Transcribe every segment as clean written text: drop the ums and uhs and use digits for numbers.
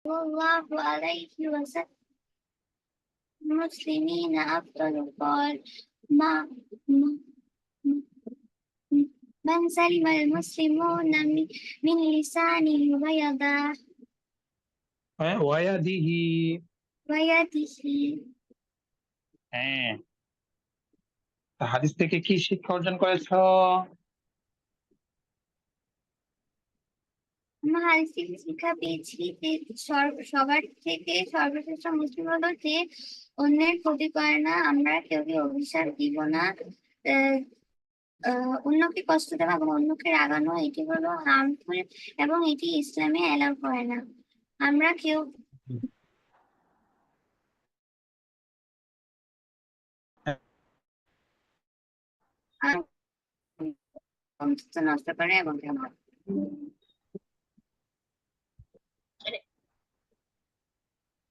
الله عليه وسلم المسلمين أفضل قال ما من سلم المسلمون من لسانه ويده ওয়ায়াদিহি। ويده। হ্যাঁ, তা হাদিস থেকে কি শিক্ষা অর্জন করেছো? আমরা হাদিস থেকে শিক্ষা পেয়েছি যে সবার থেকে সর্বশ্রেষ্ঠ মুসলিম হলো যে অন্যের ক্ষতি করে না। আমরা কেউকে অভিশাপ দিব না। অন্যকে কষ্ট দেওয়া এবং অন্যকে রাগানো এটি হলো হার্মফুল এবং এটি ইসলামে অ্যালাউ করে না। আমরা কেউ বন্ধুত্ব নষ্ট করে এবং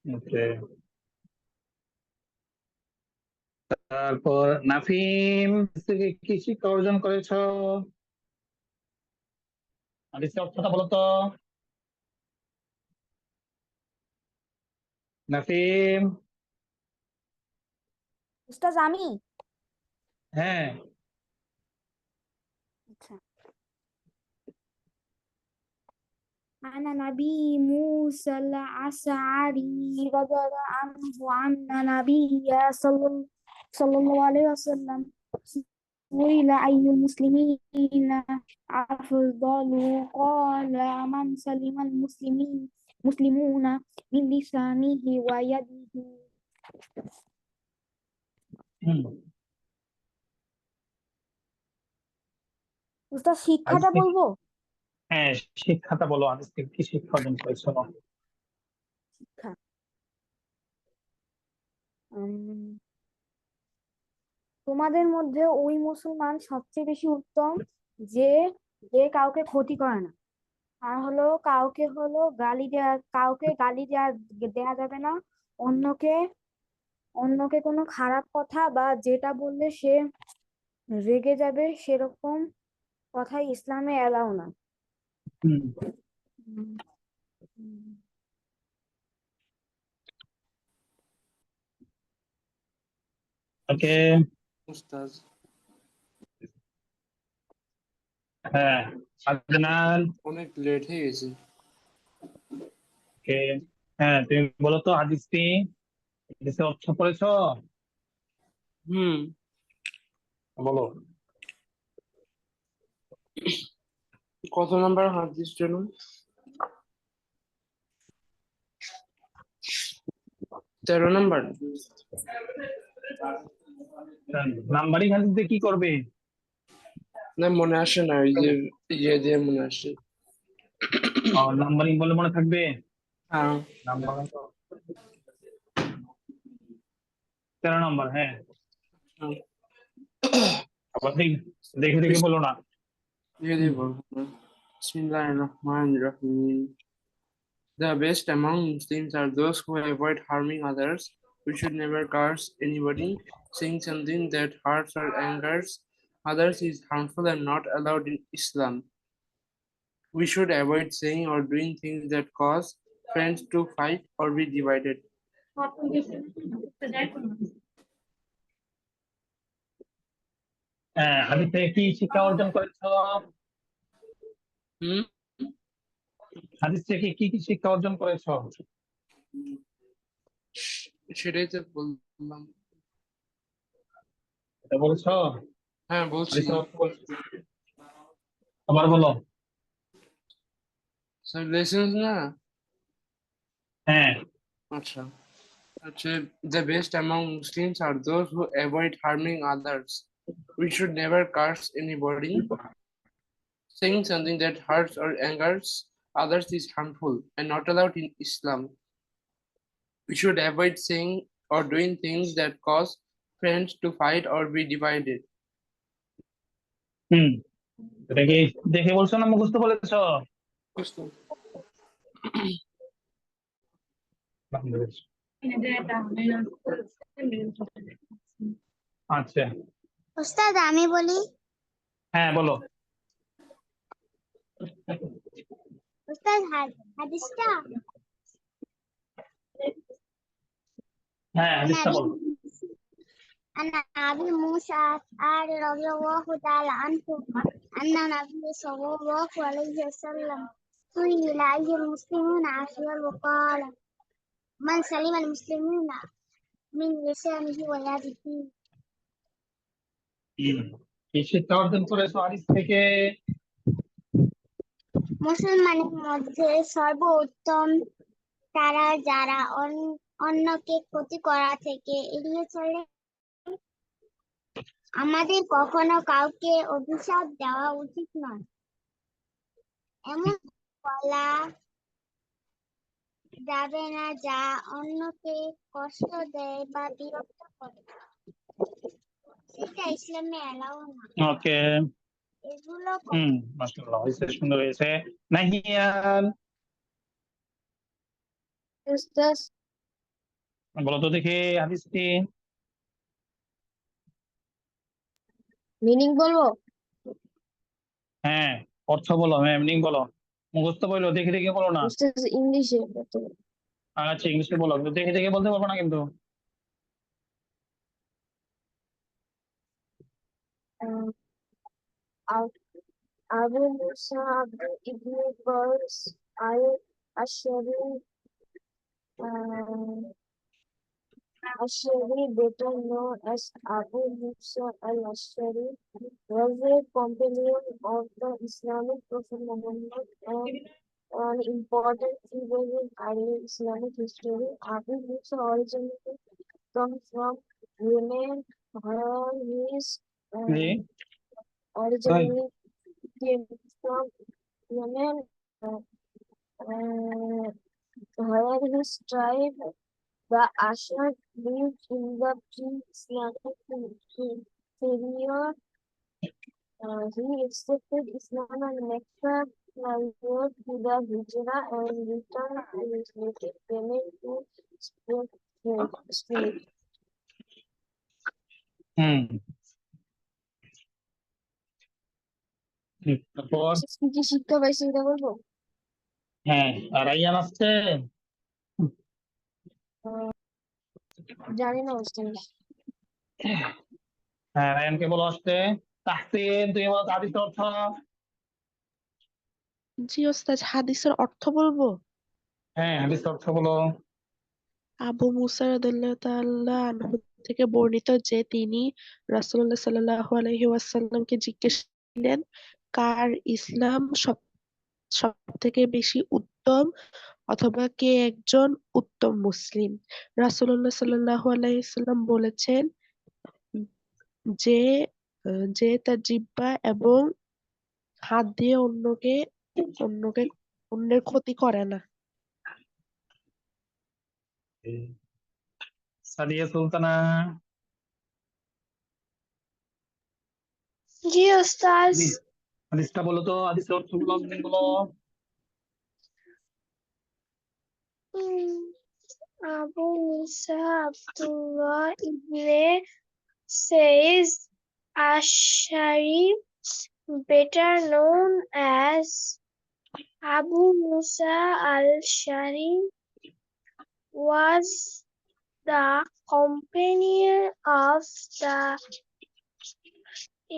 ওকে, তারপর নাফিম থেকে কি শিক্ষা অর্জন করেছো? হাদিসের অর্থটা বলো তো নাফিম। উস্তাজ আমি হ্যাঁ, আচ্ছা أنا نبي موسى الأشعري رضي الله عنه أن نبي صلى الله عليه وسلم سئل أي المسلمين أفضل قال من سلم المسلمون من لسانه ويده হুম, উস্তাদ হাদিস শিক্ষাটা থেকে বলবো হ্যাঁ শিক্ষাটা বলো, হাদিস থেকে কি শিক্ষা অর্জন করেছো? শিক্ষা উম, তোমাদের মধ্যে ওই মুসলমান সবচেয়ে বেশি উত্তম যে যে কাউকে ক্ষতি করে না। আর হলো কাউকে গালি দেয়া যাবে না। অন্যকে অন্যকে কোনো খারাপ কথা বা যেটা বললে সে রেগে যাবে সেরকম কথাই ইসলামে এলাও না। হুম, উম, উম, ওকে, উস্তাজ হ্যাঁ আদনান। অনেক লেট হয়ে গেছে। ওকে, হ্যাঁ তুমি বলো তো হাদিসের অর্থ পড়েছো? হুম, বলো। কত নাম্বার হাদিস যেন? 13 নাম্বার। নাম্বারিং হাদিস দিয়ে কি করবে? না মনে আসে না, ওই যে ইয়ে দিয়ে মনে আসে। নাম্বারিং বলে মনে থাকবে? হ্যাঁ, নাম্বার 13 নম্বর। হ্যাঁ, হ্যাঁ, আবার দেখে দেখে বলো না। ইয়ে দিয়ে বলবো না। বিসমিল্লাহির রহমানির রহিম। The best among Muslims are those who avoid harming others. We should never curse anybody. Saying something that hurts or angers others is harmful and not allowed in Islam. We should avoid saying or doing things that cause friends to fight or be divided. হ্যাঁ, হাদিস থেকে কি শিক্ষা অর্জন করেছো? হুম, হাদিস থেকে কি কি শিক্ষা অর্জন করেছো? সেটাই তো বললাম। এটা বলছো? হ্যাঁ বলছি। হাদিসের অর্থ বলছো? আবার বলো। লেসেন্স না? হ্যাঁ, আচ্ছা, the best among Muslims are those who avoid harming others. We should never curse anybody. Saying something that hurts or angers others is harmful and not allowed in Islam. We should avoid saying or doing things that cause friends to fight or be divided. হুম, এটা কি দেখে বলছো না মুখস্থ বলেছো? আচ্ছা, ওস্তাদ আমি বলি। হ্যাঁ বলো। ওস্তাদ হাদিসটা হ্যাঁ عن হাদিসটা أبي বলো। عن أبي موسى الأشعري رضي الله تعالى عنه أن النبي صلى الله عليه وسلم سئل أي المسلمون أفضل وقال من سلم المسلمون من لسانه ويده কি শিক্ষা অর্জন করেছো হাদিস থেকে? মুসলমানের মধ্যে সর্বোত্তম তারা যারা অন্যকে ক্ষতি করা থেকে এড়িয়ে চলে। আমাদের কখনো কাউকে অভিশাপ দেওয়া উচিত নয়। এমন বলা যাবে না যা অন্যকে কষ্ট দেয় বা বিরক্ত করে, সেটা ইসলামে এলাও না। ওকে। এগুলো মাশাআল্লাহ, হয়েছে, সুন্দর হয়েছে। নাহিয়ান বলো তো দেখি হাদিসটি। মিনিং বলবো? হ্যাঁ, অর্থ বলো, হ্যাঁ মিনিং বলো, মুখস্থ বলো, দেখে দেখে বলো না। ইংলিশে আচ্ছা ইংলিশে বলো, কিন্তু দেখে দেখে বলতে পারবো না কিন্তু। আবু মুসা ইবনে কয়স আল-আশআরি Ash'ari, better known as Abu Musa al-Ash'ari, was a companion of the Islamic Prophet Muhammad and an important figure in early Islamic history. Abu Musa originally comes from Yemen, where his G originally came from Yemen, uh, where his tribe, the Ash'ar, lived in the pre-Islamic period. He accepted Islam and Mecca prior to the Hijrah and returned to his native Yemen to spread faith. হুম তারপর কি কি শিক্ষা পাইছি এটা বলবো? হ্যাঁ, আর রাইয়ান আসছে। জানি না বুঝতে হ্যাঁ রায়ানকে বলো আসতে। তাহসিন তুমি বলো তো হাদিসের অর্থ। জি ওস্তাদ, হাদিসের অর্থ বলবো। হ্যাঁ হাদিসের অর্থ বলো। আবু মুসা রাদিয়াল্লাহু তাআলা আনহু থেকে বর্ণিত যে তিনি রাসূলুল্লাহ সাল্লাল্লাহু আলাইহি ওয়াসাল্লামকে জিজ্ঞেস করলেন, কার ইসলাম সব থেকে বেশি উত্তম, অথবা কে একজন উত্তম মুসলিম? রাসূলুল্লাহ সাল্লাল্লাহু আলাইহি ওয়াসাল্লাম বলেছেন, যে যে তার জিহ্বা এবং হাত দিয়ে অন্যকে অন্যের ক্ষতি করে না। সাদিয়া সুলতানা। জি ওস্তাদ। হাদিসটা বলো তো, হাদিসের অর্থ বলো, meaning বলো। Abu Musa Abdullah ibn says Ash'ari, better known as Abu Musa al-Ash'ari, was the companion of the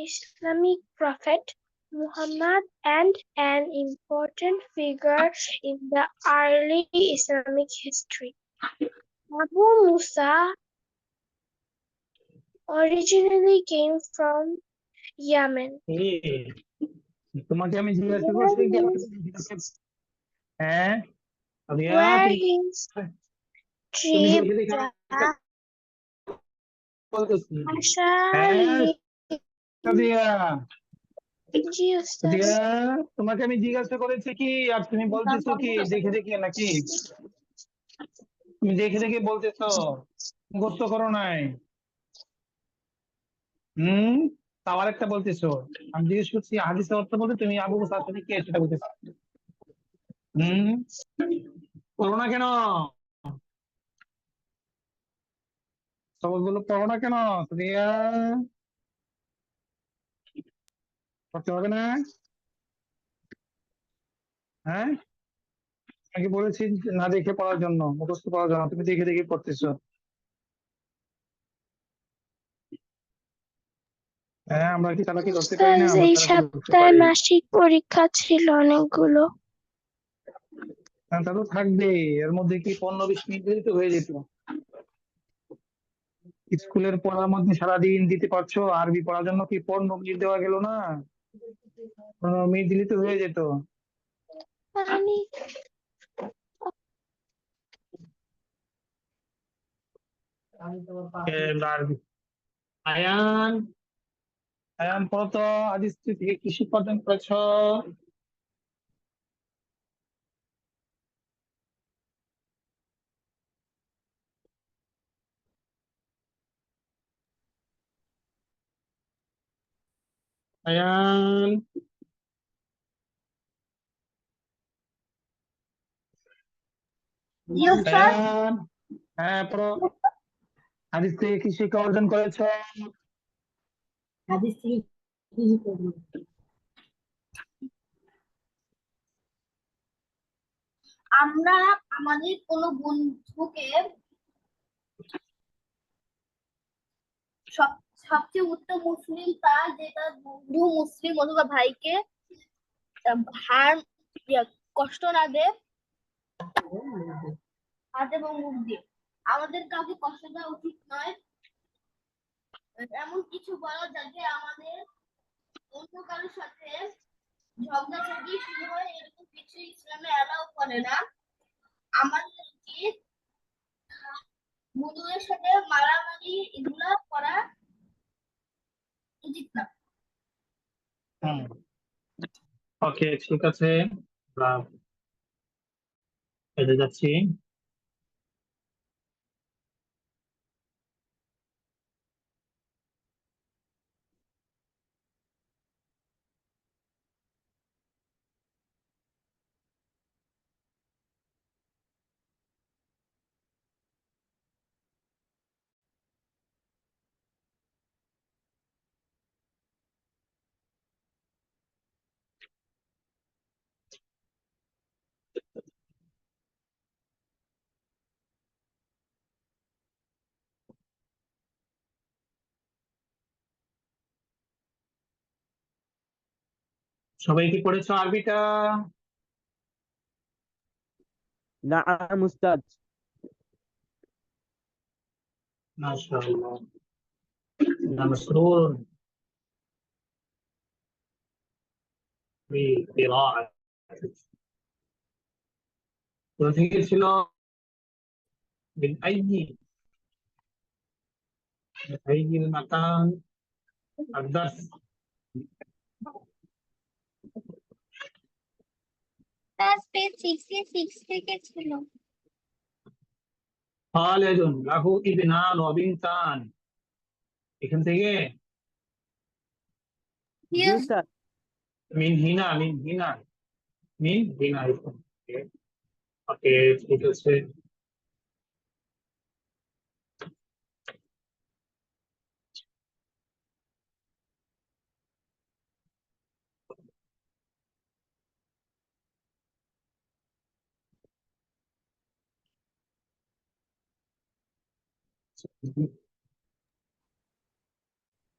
Islamic Prophet Muhammad and an important figure in the early Islamic history. Abu Musa originally came from Yemen, তোমাকে আমি জিজ্ঞাসা where করছি কি his, হ্যাঁ Sadia, where তুমি his তুমি tribe, দেখে দেখে the বলতেছি। হ্যাঁ Ash'ari, সাদিয়া, জি ওস্তাদ। সাদিয়া তোমাকে আমি জিজ্ঞাসা করেছি কি, আর তুমি বলতেছো কি দেখে দেখে নাকি? তুমি দেখে দেখে বলতেছো, মুখস্থ করো নাই। তাও আরেকটা বলতেছো। আমি জিজ্ঞেস করছি হাদিসের অর্থ বলতে, তুমি আবু মুসা আশআরি কে সেটা বলতেছো। পড়ো না কেন? সবগুলো পড়ো না কেন সাদিয়া? পড়তে হবে না? হ্যাঁ, তোমাকে বলেছি না দেখে পড়ার জন্য, মুখস্থ পড়ার জন্য, তুমি দেখে দেখে পড়তেছো। হ্যাঁ, আমরা কি চালাকি করতে পারি না? স্যার আমরা এই চালাকি করতে সপ্তাহে পারি। মাসিক পরীক্ষা ছিল অনেকগুলো। তা তো থাকবেই, এর মধ্যে কি 15-20 মিনিট দিলেই তো হয়ে যেত। স্কুলের পড়ার মধ্যে সারাদিন দিতে পারছো, আরবি পড়ার জন্য কি 15 মিনিট দেওয়া গেল না? 15 মিনিট দিলে তো হয়ে যেত। আমি এবার আরবি। আয়ান, আয়ান পড়ো তো, হাদিস থেকে কি শিক্ষা অর্জন করেছো? আয়ান, আয়ান, হ্যাঁ পড়ো। হাদিস থেকে কি শিক্ষা অর্জন করেছো? আমরা আমাদের কোনো বন্ধুকে সবচেয়ে উত্তম মুসলিম তার যে তার বন্ধু মুসলিম অথবা ভাইকে হার কষ্ট না দেয় হাত এবং মুখ দিয়ে। আমাদের কাউকে কষ্ট দেওয়া উচিত নয়, এমন কিছু বলা যাতে আমাদের অন্য কারোর সাথে ঝগড়াঝাটি শুরু হয়, এরকম কিছু ইসলামে অ্যালাউ করে না। আমাদের উচিত বন্ধুদের সাথে মারামারি এগুলা করা উচিত না। হুম, ওকে, ঠিক আছে, আমরা এগিয়ে যাচ্ছি। সবাই কি পড়েছো আরবিটা? نعم أستاذ. মাশাআল্লাহ, أنا مسرور بقراءة। কোথেকে ছিল? من أي المكان الدرس؟ পেজ 66 থেকে ছিল। خالد له ابنان وبنتان, এখান থেকে جي أستاذ. من هنا من هنا من هنا ওকে, ওকে, ঠিক আছে।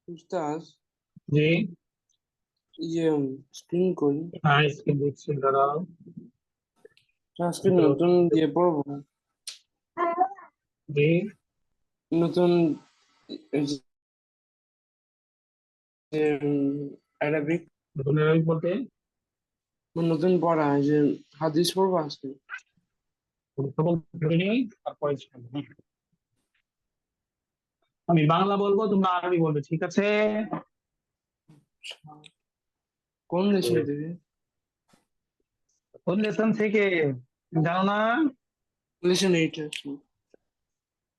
উস্তাদ জি, ইয়ে স্ক্রিন করি হ্যাঁ, স্ক্রিন দিচ্ছি, দাঁড়াও। আজকে নতুন দিয়ে পড়বো, জি, নতুন অ্যারাবিক নতুন আরবি বলতে নতুন পড়া যে হাদিস পড়বো আজকে। গুরুত্বপূর্ণ ধরে নিই, তারপরে শুনবো। আমি বাংলা বলবো, তোমরা আরবি বলবে, ঠিক আছে? কোন লেসন থেকে? কোন লেসন থেকে জানো না? লেসন 8 আছে।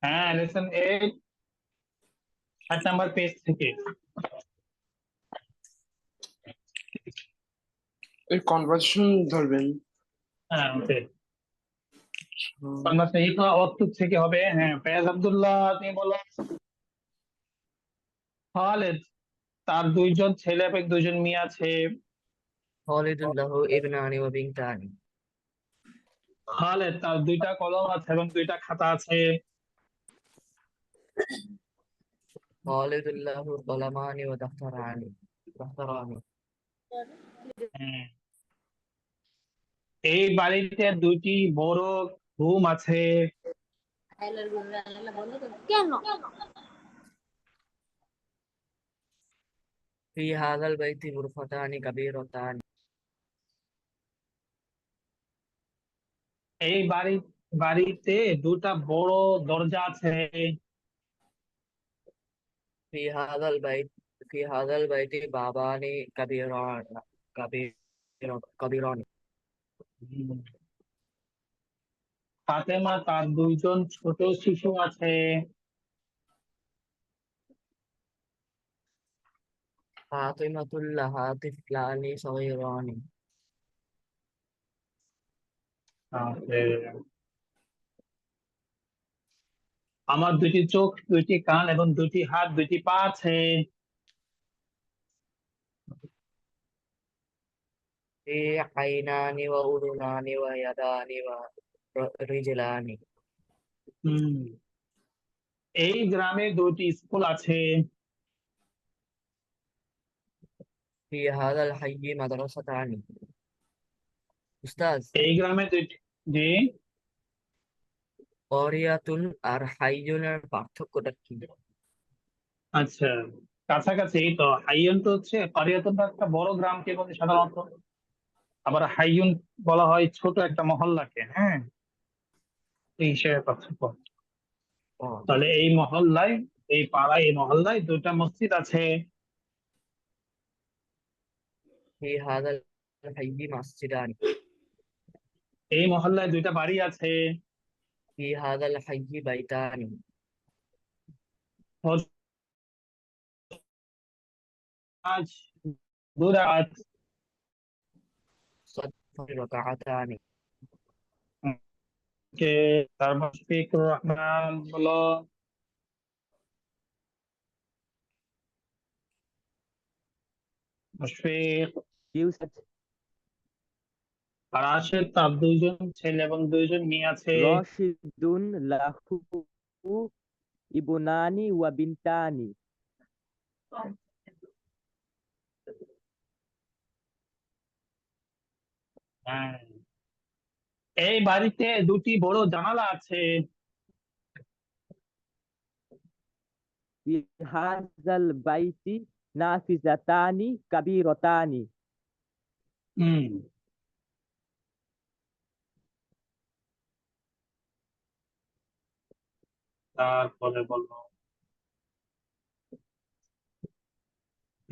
হ্যাঁ, লেসন 8 8 নাম্বার পেজ থেকে। এই কনভার্সেশন ধরবেন। হ্যাঁ, ওকে, এই তো অর্থ থেকে হবে। হ্যাঁ, ফয়াজ আব্দুল্লাহ, তুমি বলো। খালেদ, তার দুইজন ছেলে এবং দুইজন মেয়ে আছে। خالد له ابنان وبنتان. খালেদ, তার দুইটা কলম আছে এবং দুইটা খাতা আছে। خالد له قلمان ودفتران. হ্যাঁ। এই বাড়িতে দুটি বড় রুম আছে। في هذا البيت غرفتان كبيرتان. এই বাড়িতে দুটা বড় দরজা আছে। في هذا البيت بابان كبيران. হুম। ফাতেমা তার দুইজন ছোট শিশু আছে। فاطمة لها طفلان صغيران. আছে। আমার দুটি চোখ, দুটি কান এবং দুটি হাত, দুটি পা আছে। في عينان وأذنان ويدان ورجلان. হুম। এই গ্রামে দুটি স্কুল আছে। في هذا الحي مدرستان. أستاذ, এই গ্রামে দুটি জি قرية আর হাইজনের পার্থক্যটা কি? আচ্ছা, কাছাকাছি। এই তো হাইয়ন তো হচ্ছে কারিয়াতুন একটা বড় গ্রামকে বলে সাধারণত, আবার হাইয়ুন বলা হয় ছোট একটা মহল্লাকে। হ্যাঁ, এই হিসেবে পার্থক্য। ও, তাহলে এই মহল্লায়, এই পাড়ায়, এই মহল্লায় দুটা মসজিদ আছে। في هذا الحي مسجدان. এই মহল্লায় দুইটা বাড়ি আছে। في هذا الحي بيتان. আজ দুরাত صدق ركعتان. কে তারপর শফিকুর রহমান বলো। মুশফিক জি উস্তাদ। আর রাশেদ, তার দুইজন ছেলে এবং দুইজন মেয়ে আছে। রশিদুন লাহু ইবনানি ওয়া বিনতানি। হ্যাঁ। এই বাড়িতে দুটি বড় জানালা আছে। ফি হাযাল বাইতি নাফিজাতানি কাবীরাতানি। হুম। তারপরে বললো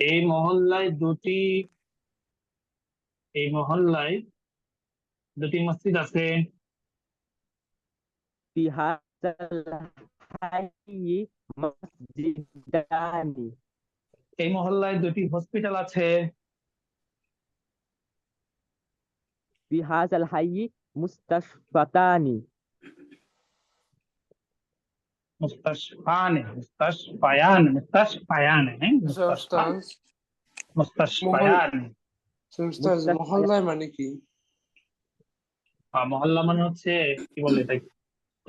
এই মহল্লায় দুটি এই মহল্লায় দুটি মসজিদ আছে। ফি হাযাল হাইয়্যি মাসজিদানি। এই মহল্লায় দুটি হসপিটাল আছে। ফি হাযাল হাইয়্যি মুস্তাশফাতানি। মুস্তাশফায়ান, হ্যাঁ, আচ্ছা উস্তাজ, মুস্তাশফায়ান। মহল্লায় মানে কি? মহল্লা মানে হচ্ছে কি বলে এটা,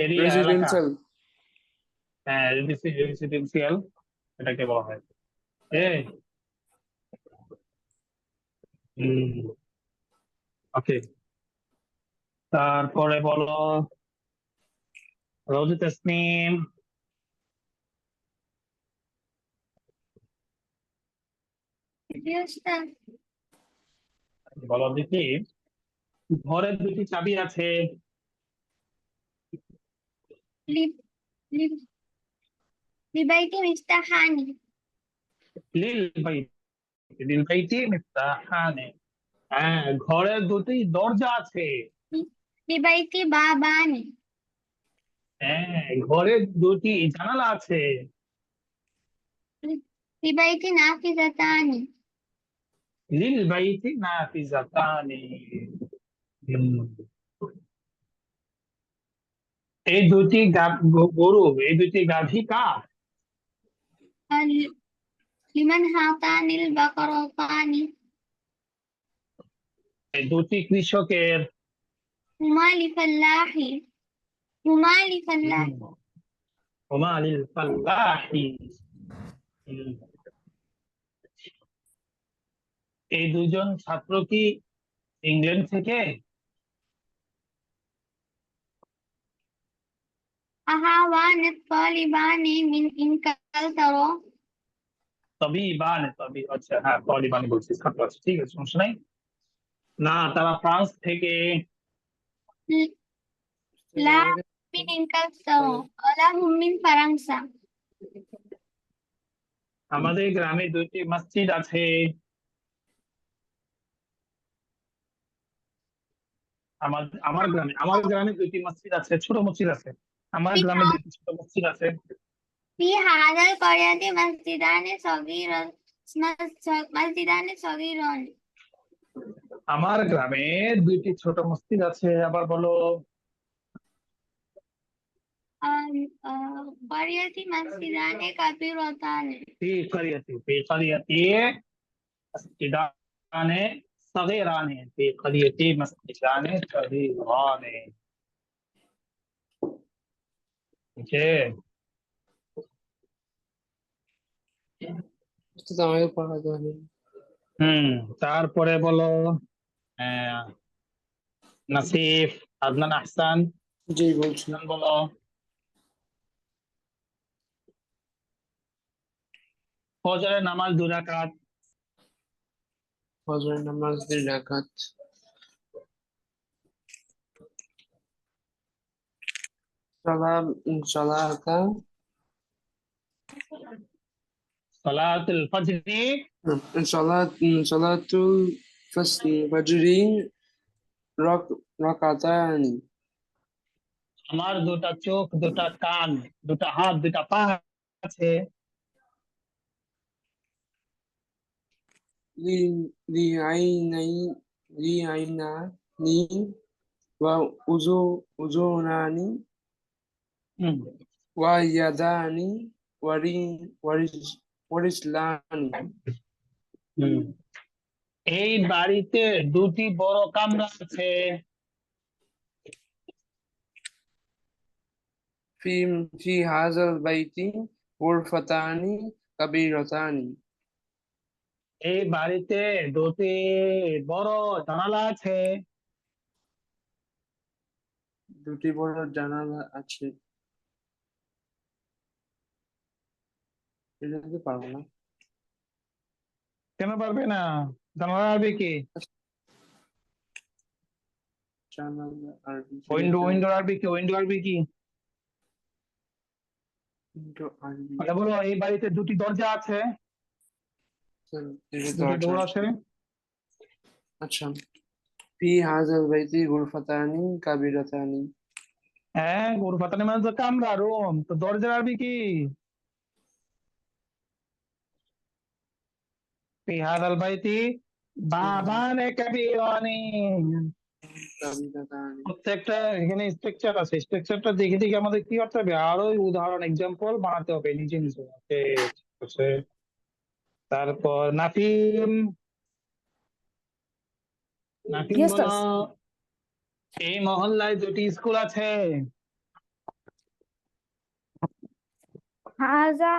এরিয়া, এলাকা। রেসিডেন্সিয়াল। হ্যাঁ, রেসিডেন্সিয়াল এটাকে বলা হয়। ওকে, তারপরে বলো রোজি তাসনিম, বলো দেখি। ঘরের দুটি চাবি আছে। লিবাইতি মিফতাহানি। লিল বাইতি মিফতাহানে। হ্যাঁ, ঘরের দুটি দরজা আছে। লিবাইতি বাবানি। হ্যাঁ, ঘরের দুটি জানালা আছে। লিবাইতি নাফিজাতানি। লিল বাইতি নাফিজাতানি। এই দুটি গরু, এই দুটি গাভী কার? লিমান হাতানিল বাকারাতানি। এই দুটি কৃষকের। হুমা লিফাল্লাহি। হুমা লিফাল্লাহি। হুমা লিল ফাল্লাহি। হুম। এই দুজন ছাত্র কি ইংল্যান্ড থেকে? أهوان الطالبان من إنكلترا তবে আচ্ছা, হ্যাঁ তলিবান বলছি, ছাত্র আছে, ঠিক আছে, সমস্যা নাই। না, তারা ফ্রান্স থেকে। لا من إنكلترا ولا هم من فرنسا আমাদের গ্রামে 2টি মসজিদ আছে। আমার গ্রামে 2টি মসজিদ আছে, ছোট মসজিদ আছে। আমার গ্রামে 2টি ছোট মসজিদ আছে। في هذا القرية مسجدان صغيران আমার গ্রামে 2টি ছোট মসজিদ আছে, আবার বলো। قرية مسجدان كبيرتان في قريتي مسجدان صغيران في قريتي مسجدان صغيران। ওকে। তো আমাকে পড়াতে হবে। তারপরে বলো আহ, নাসিফ, আদনান, আহসান। জি বলছি। বলো ফজরের নামাজ 2 রাকাত। ফজরের নামাজ 2 রাকাত। সালাতা সালাতুল ফজরি সালাতুল ফজরি রাকাতানি। আমার 2টা চোখ, 2টা কান, 2টা হাত, 2টা পা আছে। লিআইনানি ওয়া উযুনানি হুম, ওয়া ইয়াদানি ওয়ারিজলানি। হুম। এই বাড়িতে 2টি বড় কামরা আছে। في هذا البيت غرفتان كبيرتان। এই বাড়িতে 2টি বড় জানালা আছে। 2টি বড় জানালা আছে। এটা দিতে পারবো না। কেন পারবে না? জানালা হবে কি? জানালা আরবি উইন্ডো আরবি কি? উইন্ডো আরবি কি? আরবি মানে বলো, এই বাড়িতে 2টি দরজা আছে, এটা 2টি দরজা। ডোর আছে। আচ্ছা। في هذا البيت غرفتان كبيرتان। হ্যাঁ, গুরফাতানি মানে তো কামরা, রুম, তো দরজার আরবি কি? في هذا البيت بابان كبيران। كبيرتان। প্রত্যেকটা এখানে স্ট্রাকচার আছে, স্ট্রাকচারটা দেখে দেখে আমাদের কি করতে হবে, আরো উদাহরণ এক্সাম্পল বানাতে হবে নিজে নিজে। ওকে, ঠিক আছে। তারপর নাফিম, নাফিম Yes, বলো, sir. এই মহল্লায় 2টি স্কুল আছে। হাজা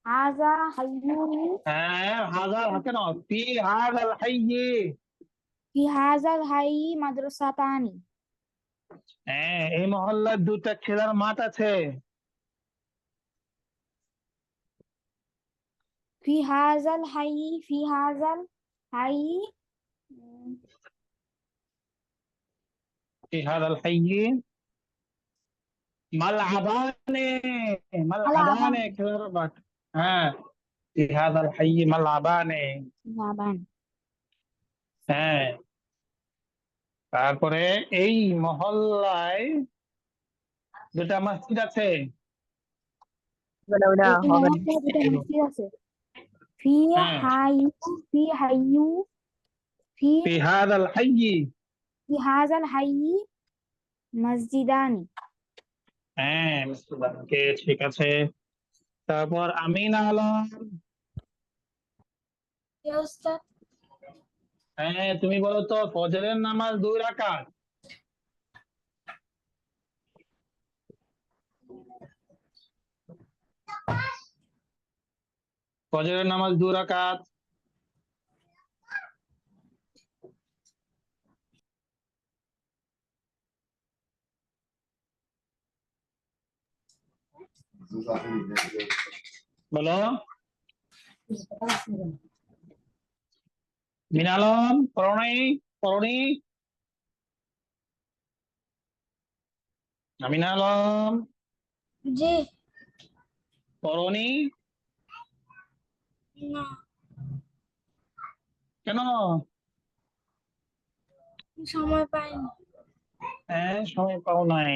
হাজা হাইয়ুনি হ্যাঁ, হাজার কেন, ফি হাজাল হাইয়ি। ফি হাজাল হাই মাদ্রাসাতানি। হ্যাঁ, এই মহল্লায় 2টা খেলার মাঠ আছে। ফি হাজাল হাই في هذا الحي মালআবানে, আলাবান মালআবানে খেলার মাঠ। হ্যাঁ, في هذا الحي মালআবানে। লাবান। হ্যাঁ, তারপরে এই মহল্লায় 2টা মসজিদ আছে। এই মহল্লায় 2টা মসজিদ আছে। ফি হ্যাঁ, হাইয়ু ফি হাইয়ু ফি في هذا الحي। ফি হাজাল হাই মসজিদানি। হ্যাঁ, ওকে, ঠিক আছে। তারপর আমিন আলম। হ্যাঁ, তুমি বলো তো ফজরের নামাজ 2 রাকাত। ফজরের নামাজ 2 রাকাত। বলো মিনা আলম, পড়নি আমিনা আলম, জি পড়নি না কেন? সময় পাইনি। হ্যাঁ, সময় পাও নাই।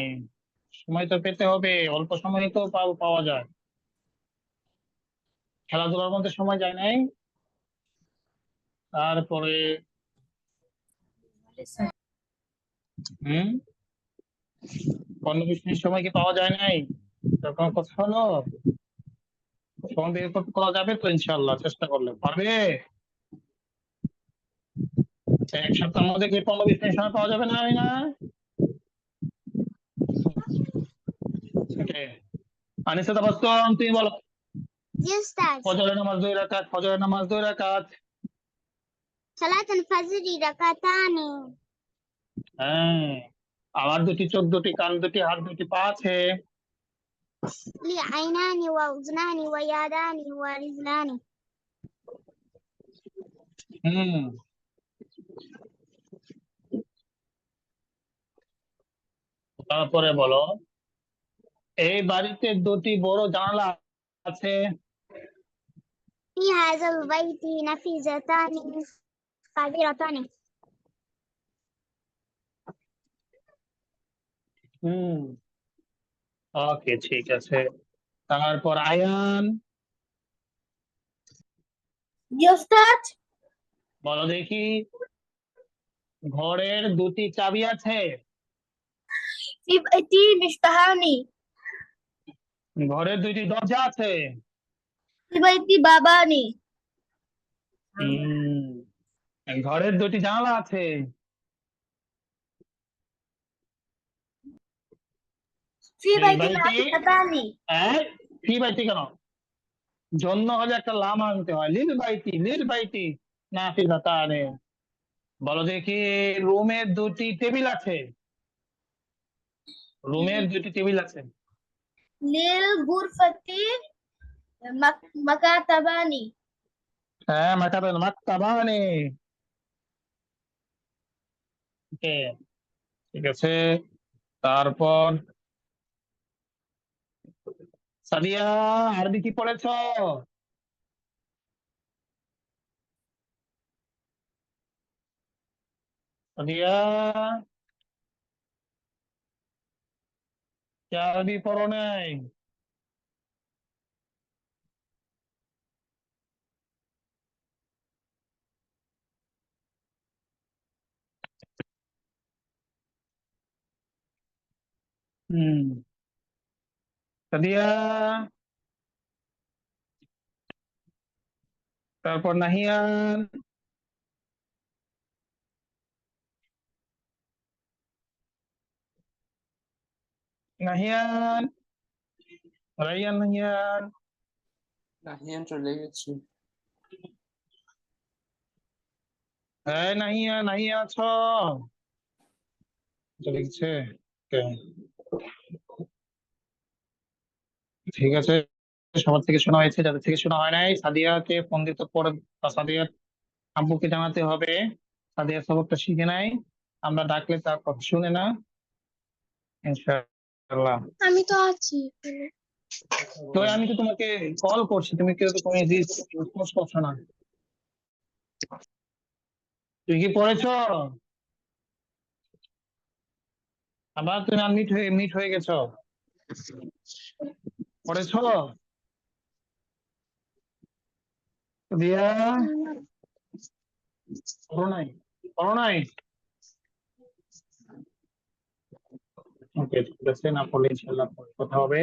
সময় তো পেতে হবে, অল্প সময় তো পাওয়া যায়। খেলাধুলার মধ্যে সময় যায় নাই। তারপরে হুম কর্মবিষ্ণুর সময় কি পাওয়া যায় নাই? তখন কথা হলো, সময় বের করতে করা যাবে তো ইনশাল্লাহ, চেষ্টা করলে পারবে। এক সপ্তাহের মধ্যে কি কর্মবিষ্ণুর সময় পাওয়া যাবে না? আমি না Okay. আনিসা তাবাসসুম, তুমি বলো। জি উস্তাদ। ফজরের নামাজ 2 রাকাত, ফজরের নামাজ 2 রাকাত। সালাতুল ফাজরি রাকাতানি। হ্যাঁ, আমার 2টি চোখ, 2টি কান, 2টি হাত, 2টি পা আছে। লি আইনানি ওয়া উজনানি ওয়া ইয়াদানি ওয়া রিজলানি। হুম তারপরে বলো, এই বাড়িতে 2টি বড় জানালা আছে। في هذا البيت نافذتان كبيرتان. হুম ওকে, ঠিক আছে। তারপর আয়ান, জি উস্তাদ। বলো দেখি, ঘরের 2টি চাবি আছে। في بيتي مفتاحان. ঘরের 2টি দরজা আছে। في بيتي بابان. হুম ঘরের 2টি জানালা আছে। في এই بيتي বাড়িতে نافذتان. ফি বাইটি কেন? জন্য হলে একটা লাম আনতে হয়। লিল বাইটি নাফিজাতানে। বলো দেখি, রুমের 2টি টেবিল আছে। রুমের 2টি টেবিল আছে। للغرفة مكاتبان. হ্যাঁ, মাকতাবানে। ওকে, ঠিক আছে। তারপর সাদিয়া, আরবি কি পড়েছ? সাদিয়া, কি আরবি পড়ো নাই? হুম সাদিয়া, তারপর নাহিয়ান, নাহিয়ান, নাহিয়ান। নাহিয়ান চলে গেছে। হ্যাঁ, নাহিয়ান আছো? চলে গেছে। Okay, ঠিক আছে। সবার থেকে শোনা হয়েছে, যাদের থেকে শোনা হয় নাই সাদিয়াকে ফোন দিতে পরে, বা সাদিয়ার আব্বুকে জানাতে হবে। সাদিয়া সবকটা শিখে নাই, আমরা ডাকলে তার কথা শুনে না। ইনশাআল্লাহ। আমি তো আছি। তো আমি তো তোমাকে কল করছি, তুমি কেউ তো তুমি রেসপন্স করছো না। তুই কি পড়েছো? আবার তুমি মিট হয়ে গেছো। পড়েছো? দিয়া, পড়ো নাই? পড়ো নাই? ওকে, ঠিক আছে, না পড়লে ইনশাআল্লাহ পরে কথা হবে।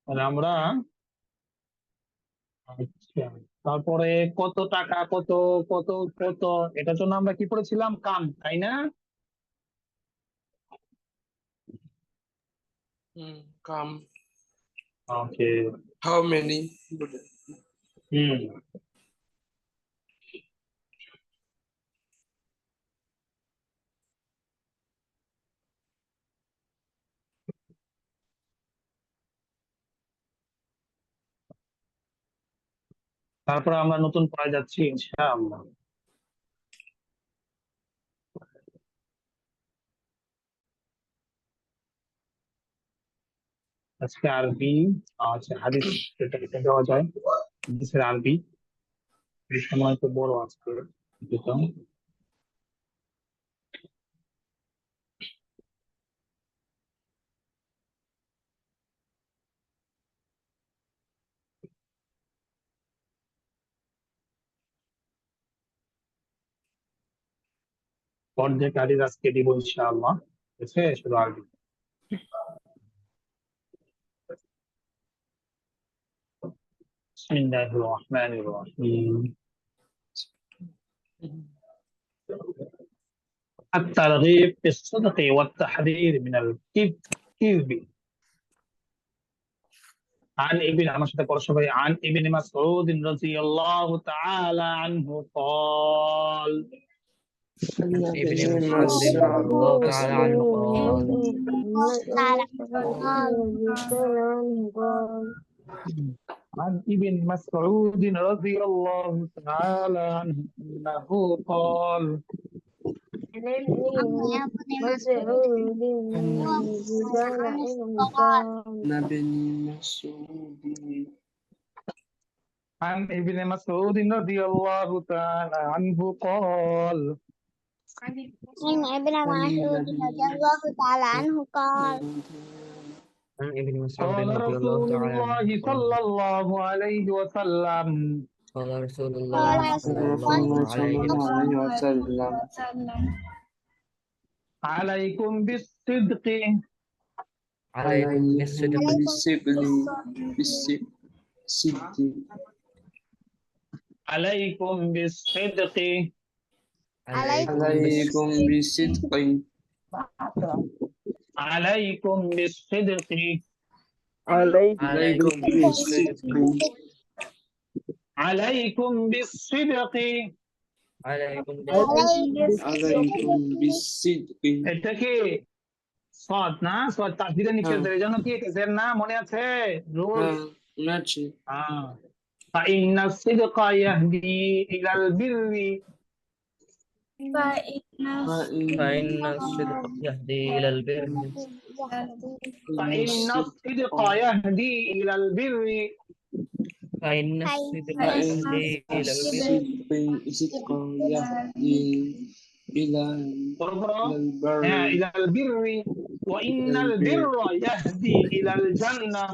তাহলে আমরা, আচ্ছা, তারপরে কত টাকা, কত কত কত, এটার জন্য আমরা কি পড়েছিলাম? কাম, তাই না? Come. ওকে। How many? হুম। তারপরে আমরা নতুন পড়ায় যাচ্ছি ইনশাআল্লাহ। আজকে আরবি আছে, হাদিস এটা দেওয়া যায়, হাদিসের আরবি সময় তো বড় আজকে দুটো। অর্ধেক হাদিস আজকে দিব ইনশাআল্লাহ, ঠিক আছে, শুধু আরবি। বিসমিল্লাহির রহমানির রহিম। الترغيب في الصدق والتحذير من الكذب. عن ابن আমার সাথে পড়ো সবাই। عن ابن مسعود رضي الله تعالى عنه قال. عن ابن مسعود رضي الله تعالى عنه قال. عن ابن مسعود رضي الله تعالى عنه أنه قال. عن ابن مسعود قال نبني مسعود. عن ابن مسعود رضي الله تعالى عنه قال. عن ابن مسعود رضي الله تعالى عنه قال عن ابن مسعود قال رضي الله رسول تعالى الله عنه صلى قال. الله عليه وسلم. قال رسول قال الله رسول صلى الله الله صلى عليه الله وسلم. عليه وسلم. عليكم بالصدق. عليكم بالصدق. بالصدق. عليكم بالصدق. عليكم بالصدق. عليكم بالصدق. عليكم بالصدق. عليكم بالصدق. عليكم عليكم بالصدق. এটা কি সদ না? সদ তাসদিদের নিষেধের, এই জন্য কি জের না, মনে আছে? রুলস। ماشي. فإن الصدق يهدي إلى البر. فإن الصدق يهدي إلى البر. فإن الصدق يهدي إلى البر. فإن الصدق يهدي إلى البر. الصدق يهدي إلى البر. إلى البر. وإن البر يهدي إلى الجنة.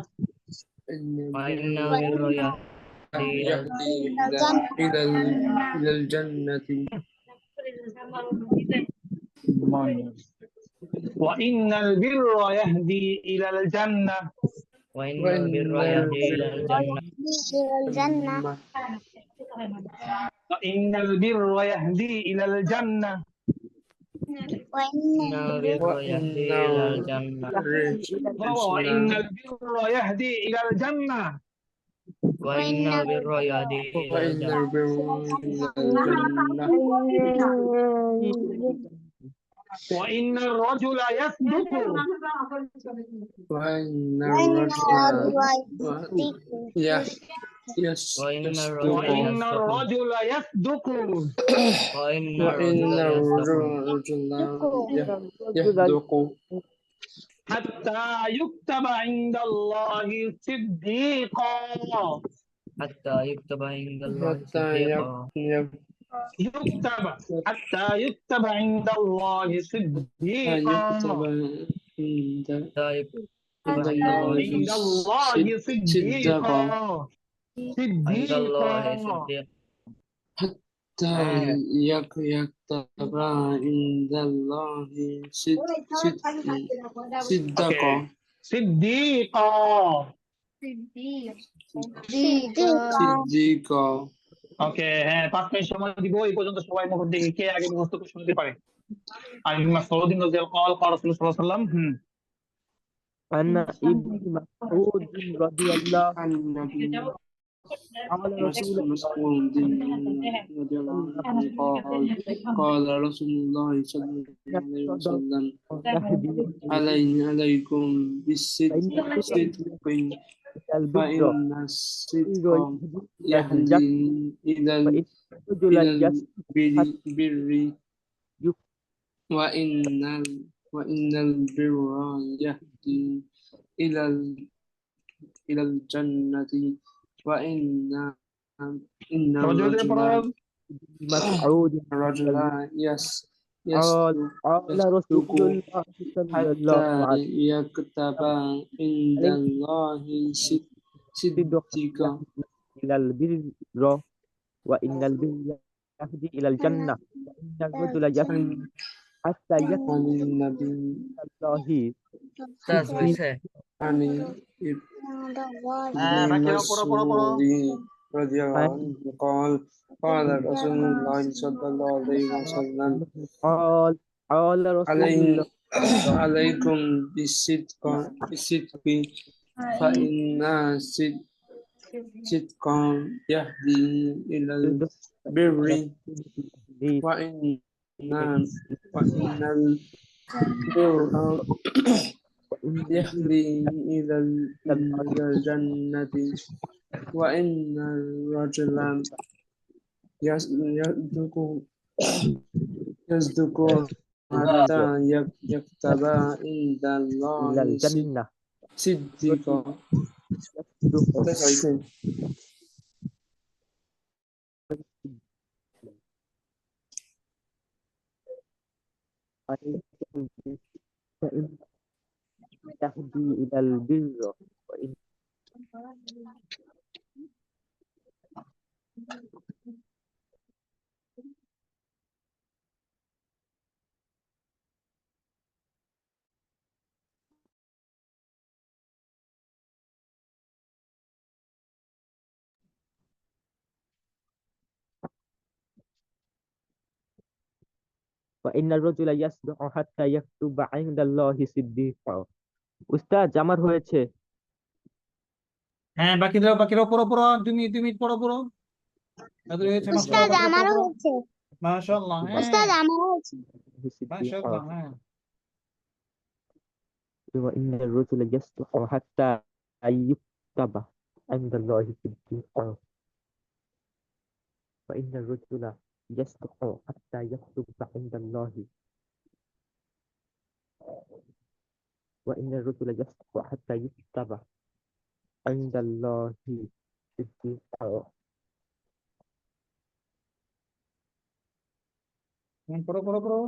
وإن البر يهدي إلى إلى الجنة. وإن البر يهدي إلى الجنة. وإن البر يهدي إلى الجنة. وإن البر يهدي إلى الجنة. وإن البر يهدي إلى الجنة. وإن البر يهدي إلى الجنة. وإن البر يهدي إلى وإن الجنة. البر وإن الرجل يصدق. وإن الرجل وإن وإن الرجل يصدق. وإن وإن الرجل الرجل يصدق حتى يكتب عند الله صديقا. حتى يكتب عند الله حتى صديقا. يكتب حتى يكتب عند الله صديقا. حتى يكتب عند الله صديقا. عند الله صديقا. صديقا. حتى يكتب عند الله صدقا. صديقا. صديقا. ওকে, হ্যাঁ, 5 মিনিট সময় দিব। এই পর্যন্ত সবাই মুখ দিকে কে আগে মুখস্থ করে শুনতে পারে? আর ইবনে মাসউদ রাদিয়াল্লাহু আনহু قال قال رسول الله صلى الله عليه وسلم. أن ابن مسعود رضي الله عن النبي قال رسول الله مسعود رضي الله عنه قال قال رسول الله صلى الله إن عليه الصدقة وسلم تهدي عليكم فإن بالصدق إلى البر فإن الصدق يهدي إلى الجنة يهدي إلى وإن الرجل إلى يصدق البر وإن وإن البر يهدي إلى إلى الجنة وإن সহযোগিতা পড়ান। مسعود رضي الرجل الله قال يصدق قال رسول الله صلى الله حتى عليه يكتب عند وسلم الله صدق صدقا إلى البر وإن البر يهدي إلى الجنة وإن الرجل يسعى حتى يكتب عن النبي الله উস্তাদ صدق হয়েছে? عن হ্যাঁ, ابن বাকিরা পড়ো পড়ো পড়ো। مسعود رضي الله عنه قال قال رسول الله صلى الله عليه وسلم قال قال رسول الله عليكم بالصدق فإن الصدق يهدي إلى البر وإن البر يهدي إلى الجنة وإن الرجل يصدق حتى يكتب عند إلى الله الجنة صدقا. That's what I think. فإن تهدي إلى البر وإن وإن الرجل يصدق حتى يكتب عند الله صديقا উস্তাদ আমার হয়েছে হ্যাঁ, বাকিরাও পড়ো পড়ো। 2 মিনিট পড়ো পড়ো। তাদের হয়েছে মাশাআল্লাহ, উস্তাদ বাকিরা আমারও পড়ো পড়ো। হচ্ছে। মাশাআল্লাহ, উস্তাদ হ্যাঁ আমারও হচ্ছে। মাশাআল্লাহ, হ্যাঁ। وإن الرجل يصدق حتى يكتب عند الله صديقا وإن الرجل يصدق حتى يكتب عند الله وإن الرجل يصدق حتى يكتب عند الله صديقا পড়ো পড়ো পড়ো।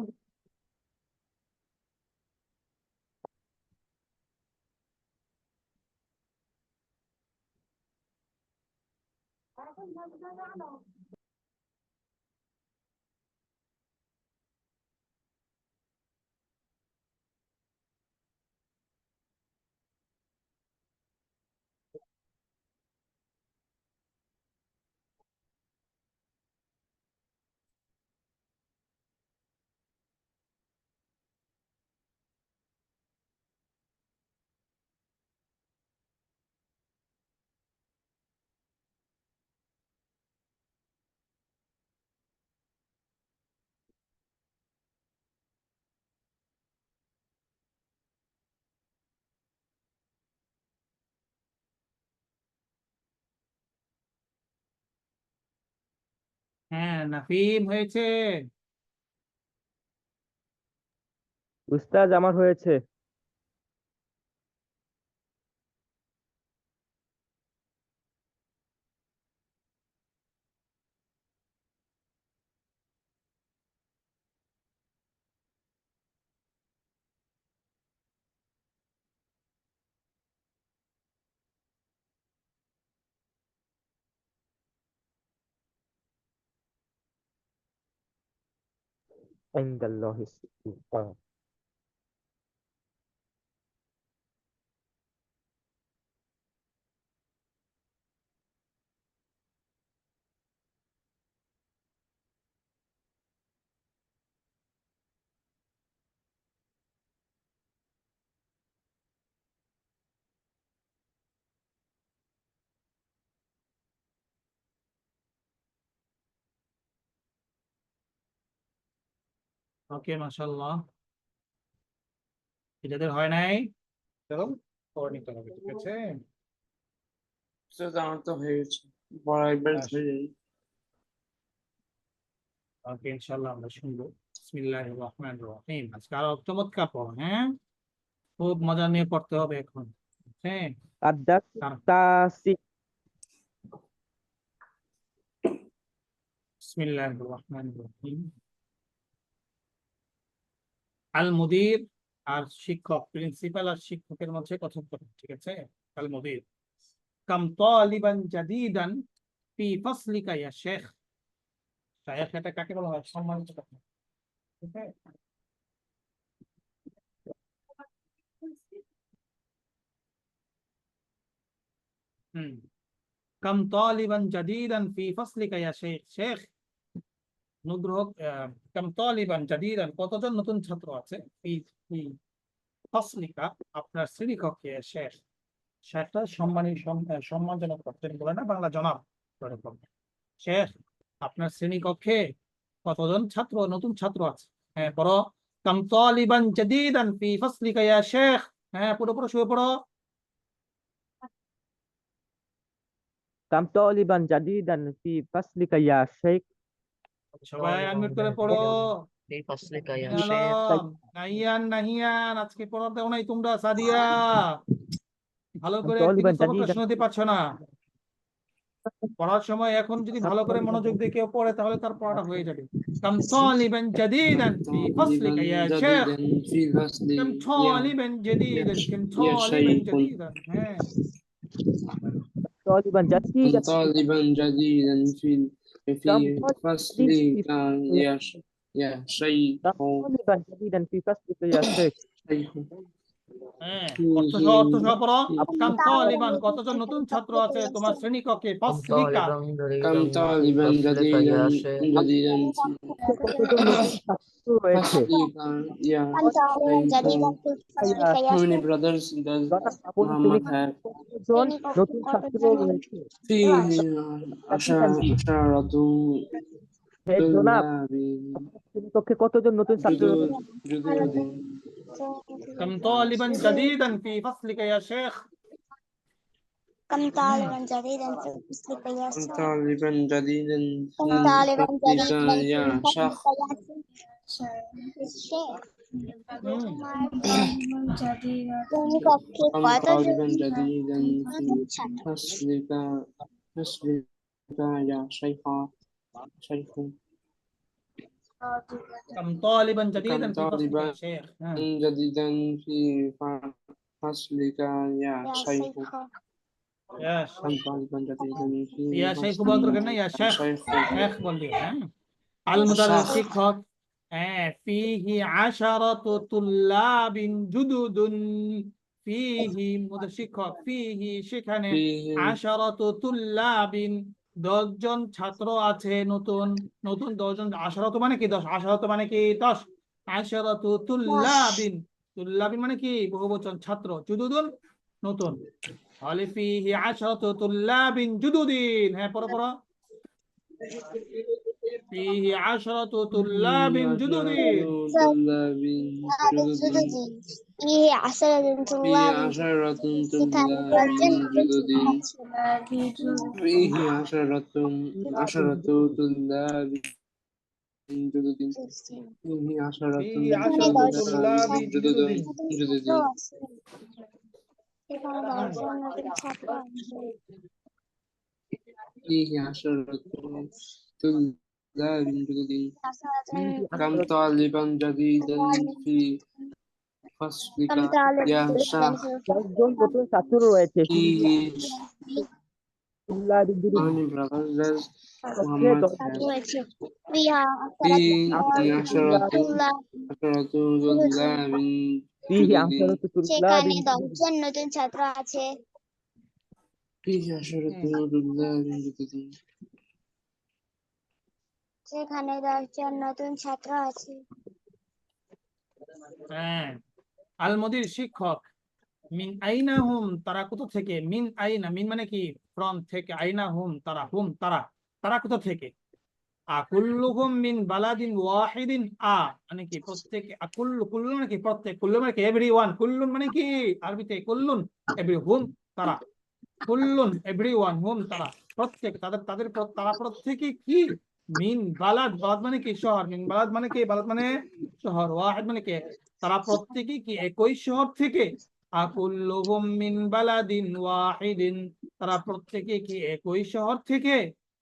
হ্যাঁ, নাফিম হয়েছে। উস্তাদ আমার হয়েছে عند الله صديقا ওকে, মাশাআল্লাহ। এটাদের হয় নাই, চলো পড়ে নিতে হবে, ঠিক আছে? সেটা আমার তো হয়ে গেছে, পড়া একবার হয়ে যায়। ওকে, ইনশাআল্লাহ আমরা শুনবো। বিসমিল্লাহির রহমানির রহিম। আজকে আরো চমৎকার পড়ো, হ্যাঁ? খুব মজা নিয়ে পড়তে হবে এখন, হ্যাঁ? الدرس কারণ التاسع বিসমিল্লাহির রহমানির রহিম। আল মুদির আর শিক্ষক, প্রিন্সিপাল আর শিক্ষকের মধ্যে কথোপকথন, ঠিক আছে? আল মুদির কাম তালিবান জাদিদান ফি ফাসলিকা ইয়া শেখ। শেখ এটা কাকে বলা হয়? সম্মানিত কথা, ঠিক আছে? হুম, কাম তালিবান জাদিদান ফি ফাসলিকা ইয়া শেখ। শেখ অনুগ্রহ, কাম তালিবান জাদিদান কতজন নতুন ছাত্র আছে ফি ফি ফাসলিকা আপনার শ্রেণীকক্ষে। শেখ, শেখটা সম্মানজনক করতেন বলে না বাংলা জনাব এরকম। শেখ আপনার শ্রেণীকক্ষে কতজন ছাত্র নতুন ছাত্র আছে? হ্যাঁ পড়ো, কাম তালিবান জাদিদান ফি ফাসলিকা ইয়া শেখ। হ্যাঁ পুরো পুরো শুয়ে পড়ো। كم طالبا جديدا في فصلك يا شيخ সবাই আনমিউট করে পড়ো। في فصلك يا হ্যালো شيخ. নাহিয়ান, নাহিয়ান আজকে পড়া দেও নাই তোমরা। সাদিয়া ভালো كم করে طالبا একদিনও সবকটা جديدا শোনাতে পারছো না। পড়ার সময় এখন যদি كم ভালো করে طالبا মনোযোগ দিয়ে কেউ পড়ে তাহলে তার পড়াটা হয়ে যাবে। কাম তালিবান كم জাদিদান ফি ফাসলিকা ইয়া طالبا শেখ। جديدا في الفصل كم يا طالبا جديدا، كم يا طالبا شيخ. جديدا. হ্যাঁ طالبا كم جديدا طالبا جديدا في كم فصلك يا يا شيخ. طالبا جديدا في فصلك يا شيخ شيخ হ্যাঁ অর্থ সহ فيه অর্থ সহ পড়ো। কাম তাহলে তালিবান নতুন কতজন নতুন ছাত্র ছাত্র আছে তোমার পেয়েছে। শ্রেণীকক্ষে? كم ফাসলিকা طالبا كم جديدا في طالبا فصلك جديدا يا شيخ. جديدا في কতজন নতুন ছাত্র রয়েছে? فصلك يا كم طالبا شيخ. جديدا في فصلك يا How many شيخ؟ brothers does জনাব আপনি তুমি Muhammad have? কতজন নতুন ছাত্র কতজন রয়েছে? فيه جديدا عشرة হে জনাব طلاب আপনার শ্রেণীকক্ষে কতজন নতুন ছাত্র جدد রয়েছে? جدد. কাম তালিবান জাদিদান ফি ফাসলিকা ইয়া শেখ। كم طالبا جديدا في فصلك يا كم شيخ؟ طالبا جديدا كم في طالبا فصلك جديدا يا في شيخ. فصلك يا شيخ؟ হুম শ্রেণীকক্ষে كم কতজন طالبا جديدا في নতুন ছাত্র? فصلك يا شيخ. شيخ. কাম তালিবান كم জাদিদান ফি ফাসলিকা طالبا ইয়া শেখ। হ্যাঁ جديدا في فصلك يا يا شيخ. شيخ ইয়া كم طالبا جديدا في ইয়া শেখ فصلك বলতো কেন? ইয়া يا শেখ, شيخ. শেখ বলবি। হ্যাঁ আল يا মুদাররিস الشيخ. شيخ শিক্ষক। হ্যাঁ ফিহি আশারাতু তুল্লাবিন জুদুদুন। ফিহি মুদার শিক্ষক, ফিহি সেখানে, فيه আশারাতু তুল্লাবিন 10 জন ছাত্র আছে নতুন। নতুন 10 জন। আশারাতু মানে কি 10? আশারাতু মানে কি 10? আশারাতু তুল্লাবিন, তুল্লাবিন মানে কি বহুবচন, ছাত্র। জুদুদুন নতুন। তাহলে ফিহি আশারাতু তুল্লাবিন জুদুদিন। হ্যাঁ পড়ো পড়ো। فيه عشرة طلاب جدد. طلاب جدد. فيه عشرة فيه طلاب عشرة সেখানে طلاب 10 জন جدد. আছে। فيه عشرة طلاب جدد. فيه عشرة فيه সেখানে 10 عشرة জন طلاب جدد. ছাত্র আছে। সেখানে 10 জন নতুন ছাত্র আছে। فيه عشرة طلاب جدد. فيه كم عشرة طالبا جديدا في فصلك كم طالب يا جديدا شيخ. في একজন নতুন ছাত্র রয়েছে। فيه طلاب جدد how many brothers does কক্ষে Muhammad 10 have? আছে। فيها فيه عشرة عشرة طلاب طلاب فيه جدد. عشرة طلاب সেখানে 10 جدد জন নতুন ছাত্র আছে। فيه عشرة طلاب جدد. সেখানে 10 জন নতুন ছাত্র আছে। হ্যাঁ আল মুদির শিক্ষক। মিন আইনা হুম তারা কোথা থেকে? মিন আইনা, মিন মানে কি ফ্রম থেকে, আইনা হুম তারা, হুম তারা, তারা কোথা থেকে? আকুল্লুহুম মিন বালাদিন ওয়াহিদিন, মানে কি প্রত্যেক, কুল্লু মানে কি প্রত্যেক, কুল্লু মানে কি এভরিওয়ান, কুল্লুন মানে কি আরবিতে কুল্লুন, এভরি হুম তারা, কুল্লুন এভরিওয়ান, হুম তারা প্রত্যেক, তারা প্রত্যেকে কি মিন বালাদ, বালাদ মানে কি শহর, মিন বালাদ মানে কি, বালাদ মানে শহর, ওয়াহিদ মানে কি তারা প্রত্যেকে কি একই শহর থেকে, আকুল্লুহুম মিন বালাদিন ওয়াহিদিন, তারা প্রত্যেকে কি একই শহর থেকে।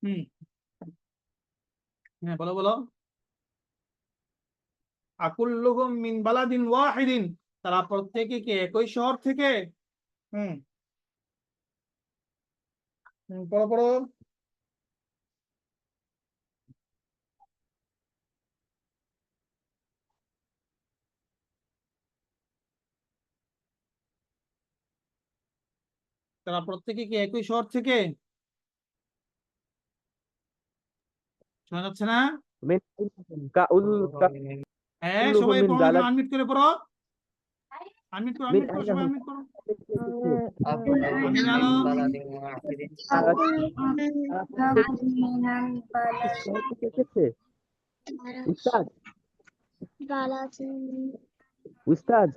হুম, হ্যাঁ বলো বলো। আকুল্লুহুম মিন বালাদিন ওয়াহিদিন, তারা প্রত্যেকে কি একই শহর থেকে। হুম, পড়ো পড়ো। তারা প্রত্যেকে কি একই শহর থেকে, শোনা যাচ্ছে না? মিন আইনাহুম হ্যাঁ কাউল্লুহুম সবাই মিন পড়ো না কেন? বালাদ আনমিউট করে পড়ো, আনমিউট করো, মিন আনমিউট করো, সবাই আইনাহুম আনমিউট করো। এসেছে। আকুল্লুহুম আমিন মিন আলম, বালাদিন ওয়াহিদিন, তারা তারা من শহর থেকে এসেছে। উস্তাদ, بلد উস্তাদ,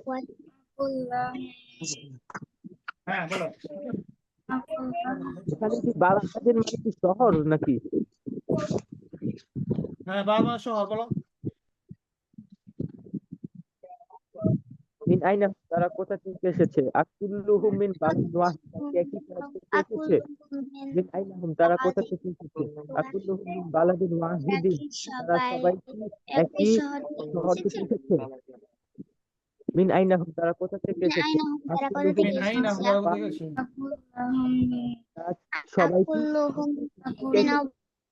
হ্যাঁ বলো। এখানে কি বালাদের মানে কি শহর নাকি? হ্যাঁ বাবা শহর বলো। মিন আইনা, তারা কোথা থেকে এসেছে? আকুল্লুহুম মিন বালাদিন ওয়াহিদ, তারা কি একই শহর থেকে এসেছে? أكل من মিন আইনাহুম, তারা কোথা থেকে এসেছে? আকুল্লুহুম মিন বালাদিন ওয়াহিদিন, তারা সবাই কি একই শহর থেকে এসেছে? মিন আইনাহুম, তারা কোথা থেকে من এসেছে? أين هم ترى আকুল্লুহুম মিন كل মিন আইনা হুম, তারা কোথা থেকে বালাদিন, এসেছে? তারা সবাই কি كلهم কে من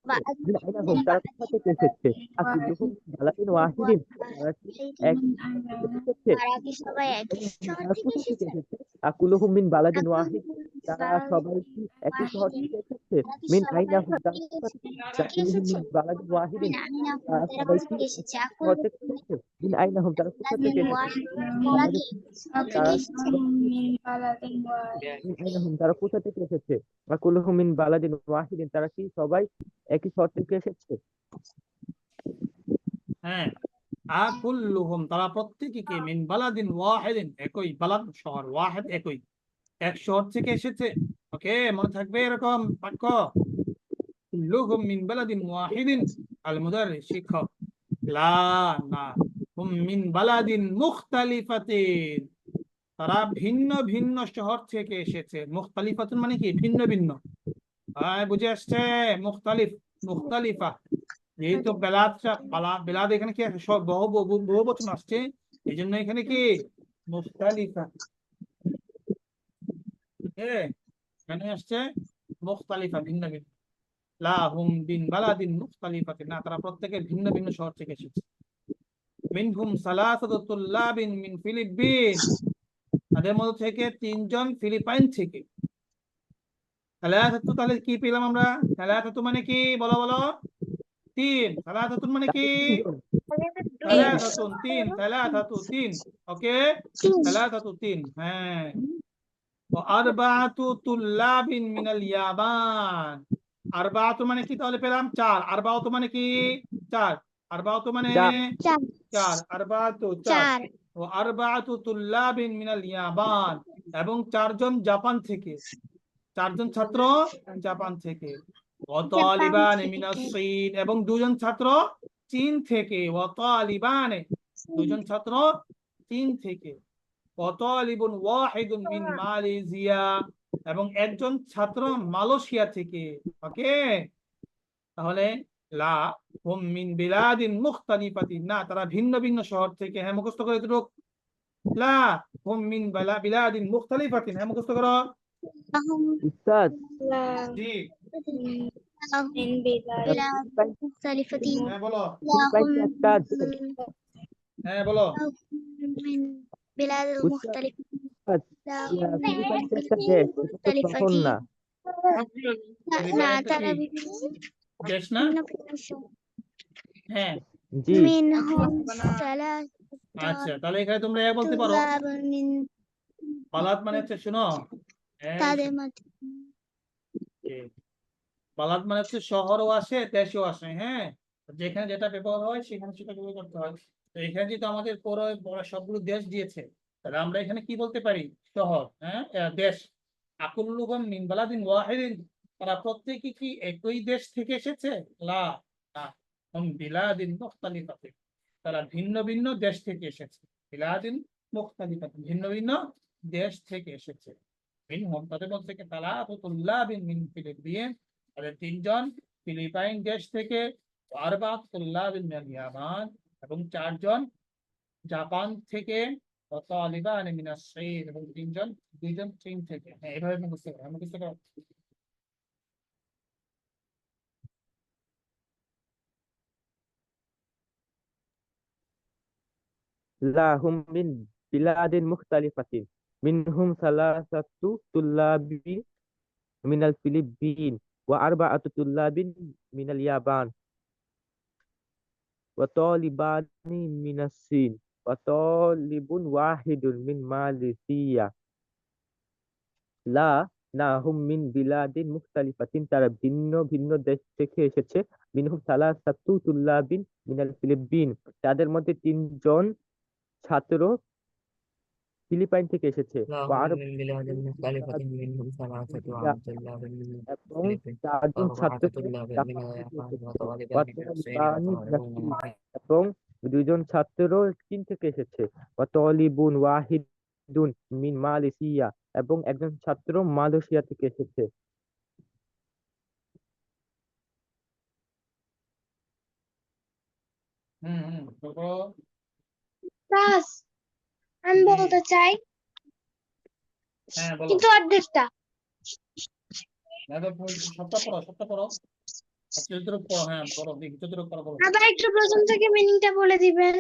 بعد মিন আইনাহুম, من তারা بعد কোথা থেকে এসেছে? আকুল্লুহুম মিন বালাদিন ওয়াহিদিন, তারা কি এক থেকে এসেছে? তারা কি সবাই একই শহর তারা থেকে কোথা থেকে এসেছে? এসেছে? আকুলুহুম মিন বালাদিন আকুল ওয়াহিদ, তারা সবাই কি একই শহর ওয়াহিদিন, থেকে এসেছে? তারা কি মিন সবাই আইনাহুম, তারা একই কোথা থেকে? থেকে আকুলুহুম এসেছে? মিন বালাদিন ওয়াহিদিন, মিন আমিনাহুম, তারা তারা সবাই কোথা কি থেকে এসেছে? একই আকুল শহর থেকে এসেছে? মিন আইনাহুম, তারা কোথা থেকে মিন এসেছে? ওয়াহিদ, তারা কি শহর থেকে তারা এসেছে? সবাই কি মিন আইনাহুম, তারা কোথা থেকে এসেছে? আকুলুহুম মিন বালাদিন ওয়াহিদিন, তারা কি সবাই একই শহর থেকে এসেছে? হ্যাঁ, আকুল্লুহুম তারা প্রত্যেকে কি মিন বালাদিন ওয়াহিদিন, একই বালাদ শহর, ওয়াহিদ একই, এক শহর থেকে এসেছে। ওকে, মনে থাকবে এরকম বাক্য। কুল্লুহুম মিন বালাদিন ওয়াহিদিন, আল মুদাররিস শিক্ষক, লা না, হুম মিন বালাদিন মুখতালিফাতিন, তারা ভিন্ন ভিন্ন শহর থেকে এসেছে। মুখতালিফাতুন মানে কি ভিন্ন ভিন্ন, বুঝে আসছে? মুখতালিফ, মুখতালিফা, যেহেতু বেলাদ এখানে কি সব বহু বচন আসছে, এই জন্য এখানে কি মুখতালিফা, এখানে আসছে মুখতালিফা, ভিন্ন ভিন্ন। লা হুম বিন বালাদিন মুখতালিফাতিন, না তারা প্রত্যেকে ভিন্ন ভিন্ন শহর থেকে এসেছে। মিনহুম সালাসাতু তুল্লাবিন মিন ফিলিপিন, তাদের মধ্যে থেকে তিনজন ফিলিপাইন থেকে। সালাসাতু, তাহলে কি পেলাম আমরা? সালাসাতু মানে কি বলো বলো, তিন। সালাসাতুন মানে কি? তাদের সালাসাতুন তিন, সালাসাতু তিন। ওকে, সালাসাতু তিন, হ্যাঁ। ও আরবাআতু তুল্লাবিন মিনাল ইয়ামান, আরবাআতু মানে কি তাহলে পেলাম? চার। আরবাআতু মানে কি? চার। আরবাআতু মানে চার, চার, আরবাআতু চার। চার ও আরবাআতু তুল্লাবিন মিনাল ইয়ামান, এবং চারজন জাপান থেকে, চারজন ছাত্র জাপান থেকে। ও জাপান তালিবান থেকে। মিনাস চীন, এবং দুজন ছাত্র চীন থেকে। ও তালিবান, দুজন ছাত্র চীন থেকে। ও তালিবুন ওয়াহিদুন মিন মালয়েশিয়া, এবং একজন ছাত্র মালয়েশিয়া থেকে। ওকে, তাহলে লা হুম মিন বিলাদিন মুখতালিফাতিন, না তারা ভিন্ন ভিন্ন শহর থেকে। হ্যাঁ মুখস্থ করে এতটুকু। লা হুম মিন বিলাদিন মুখতালিফাতিন, হ্যাঁ মুখস্থ করো। لهم উস্তাদ, জি, لهم بلاد ফিলিপাইন, مختلفة হ্যাঁ বলো। ফিলিপাইন لهم উস্তাদ, হ্যাঁ বলো। من بلاد উস্তাদ, مختلفة لهم ফিলিপাইন তো একটা দেশ, এটা তো শহর مختلفة না। না ফিলিপাইনটা তারা কি দেশ না? হ্যাঁ, জি, منهم ثلاثة আচ্ছা তাহলে এখানে তোমরা বলতে পারো, طلاب من বালাদ মানে হচ্ছে, শোনো, তাদের মধ্যে বালাদ মানে হচ্ছে শহরও আসে দেশও আসে। হ্যাঁ, যেখানে যেটা ব্যবহার হয় সেখানে সেটা ব্যবহার করতে হয়। তো এখানে যেহেতু আমাদের পুরো বড় সবগুলো দেশ দিয়েছে, তাহলে আমরা এখানে কি বলতে পারি? শহর, হ্যাঁ, দেশ। আকুল্লুহুম মিন বালাদিন ওয়াহিদিন, তারা প্রত্যেকে কি একই দেশ থেকে এসেছে? লা, না, হুম বিলাদিন মুখতালিফাতিন, তারা ভিন্ন ভিন্ন দেশ থেকে এসেছে। বিলাদিন মুখতালিফাতিন, ভিন্ন ভিন্ন দেশ থেকে এসেছে। মিনহুম, তাদের মধ্যে থেকে তালাতুল্লাবিন মিন ফিলিপিন, তাদের তিনজন ফিলিপাইন দেশ থেকে, আরবাত তুল্লাবিন মিনাল ইয়ামান, এবং চারজন জাপান থেকে, ও তালিবান মিনাস চীন, এবং দুইজন চীন থেকে। হ্যাঁ, এভাবে মুখস্থ করো, মুখস্থ করো। لا هم من بلاد مختلفة منهم ثلاثة طلاب من الفلبين وأربعة طلاب من اليابان وطالبان من الصين وطالب واحد من ماليزيا لا না হুম মিন বিলাদিন মুখতালিফাতিন, তারা ভিন্ন ভিন্ন দেশ থেকে এসেছে। মিনহুম সালাসাতু তুল্লাবিন মিনাল ফিলিপিন, তাদের মধ্যে তিনজন ছাত্র ফিলিপাইন থেকে এসেছে। لا ওয়ার هم من بلاد مختلفة منهم ثلاثة طلاب من এবং الفلبين চারজন وأربعة ছাত্র طلاب من জাপান থেকে اليابان এসেছে। وطالبان من الصين ওয়াতালিবানি وطالبون মিনাস واحد এবং দুইজন ছাত্র চীন থেকে এসেছে। ওয়াতালিবুন ওয়াহিদুন মিন মালয়েশিয়া, এবং একজন ছাত্র মালয়েশিয়া থেকে এসেছে। তারপর ক্লাস আমি জি, বলতে চাই, হ্যাঁ বলো। কিন্তু অর্ধেকটা। সবটা পড়ো, সবটা পড়ো, যতটুকু পড়ো, হ্যাঁ পড়ো, দেখি যতটুকু পড়ো বলো। আবার একটু প্রথম থেকে মিনিংটা বলে দিবেন।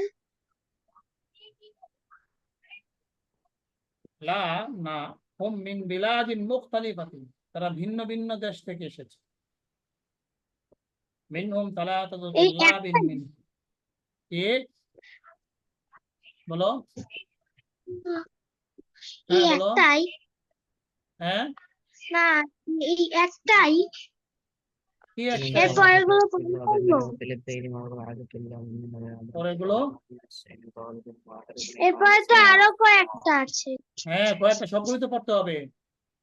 লা, না, হুম মিন বিলাদিন মুখতালিফাতিন, তারা ভিন্ন ভিন্ন দেশ থেকে এসেছে। মিনহুম সালাসাতু এই তুল্লাবিন একটাই, মিন, কি বলো? এই হ্যাঁ বলো। একটাই হ্যাঁ, না, এই একটাই। কি من একটাই? এরপর ثلاثة এগুলো পড়তে طلاب পারবো? من الفلبين وأربعة طلاب من اليابان পরেরগুলো? وطالب من الصين وطالب واحد من এরপরে তো ماليزيا আরো কয়েকটা আছে। হ্যাঁ, কয়েকটা, সবগুলো তো পড়তে হবে।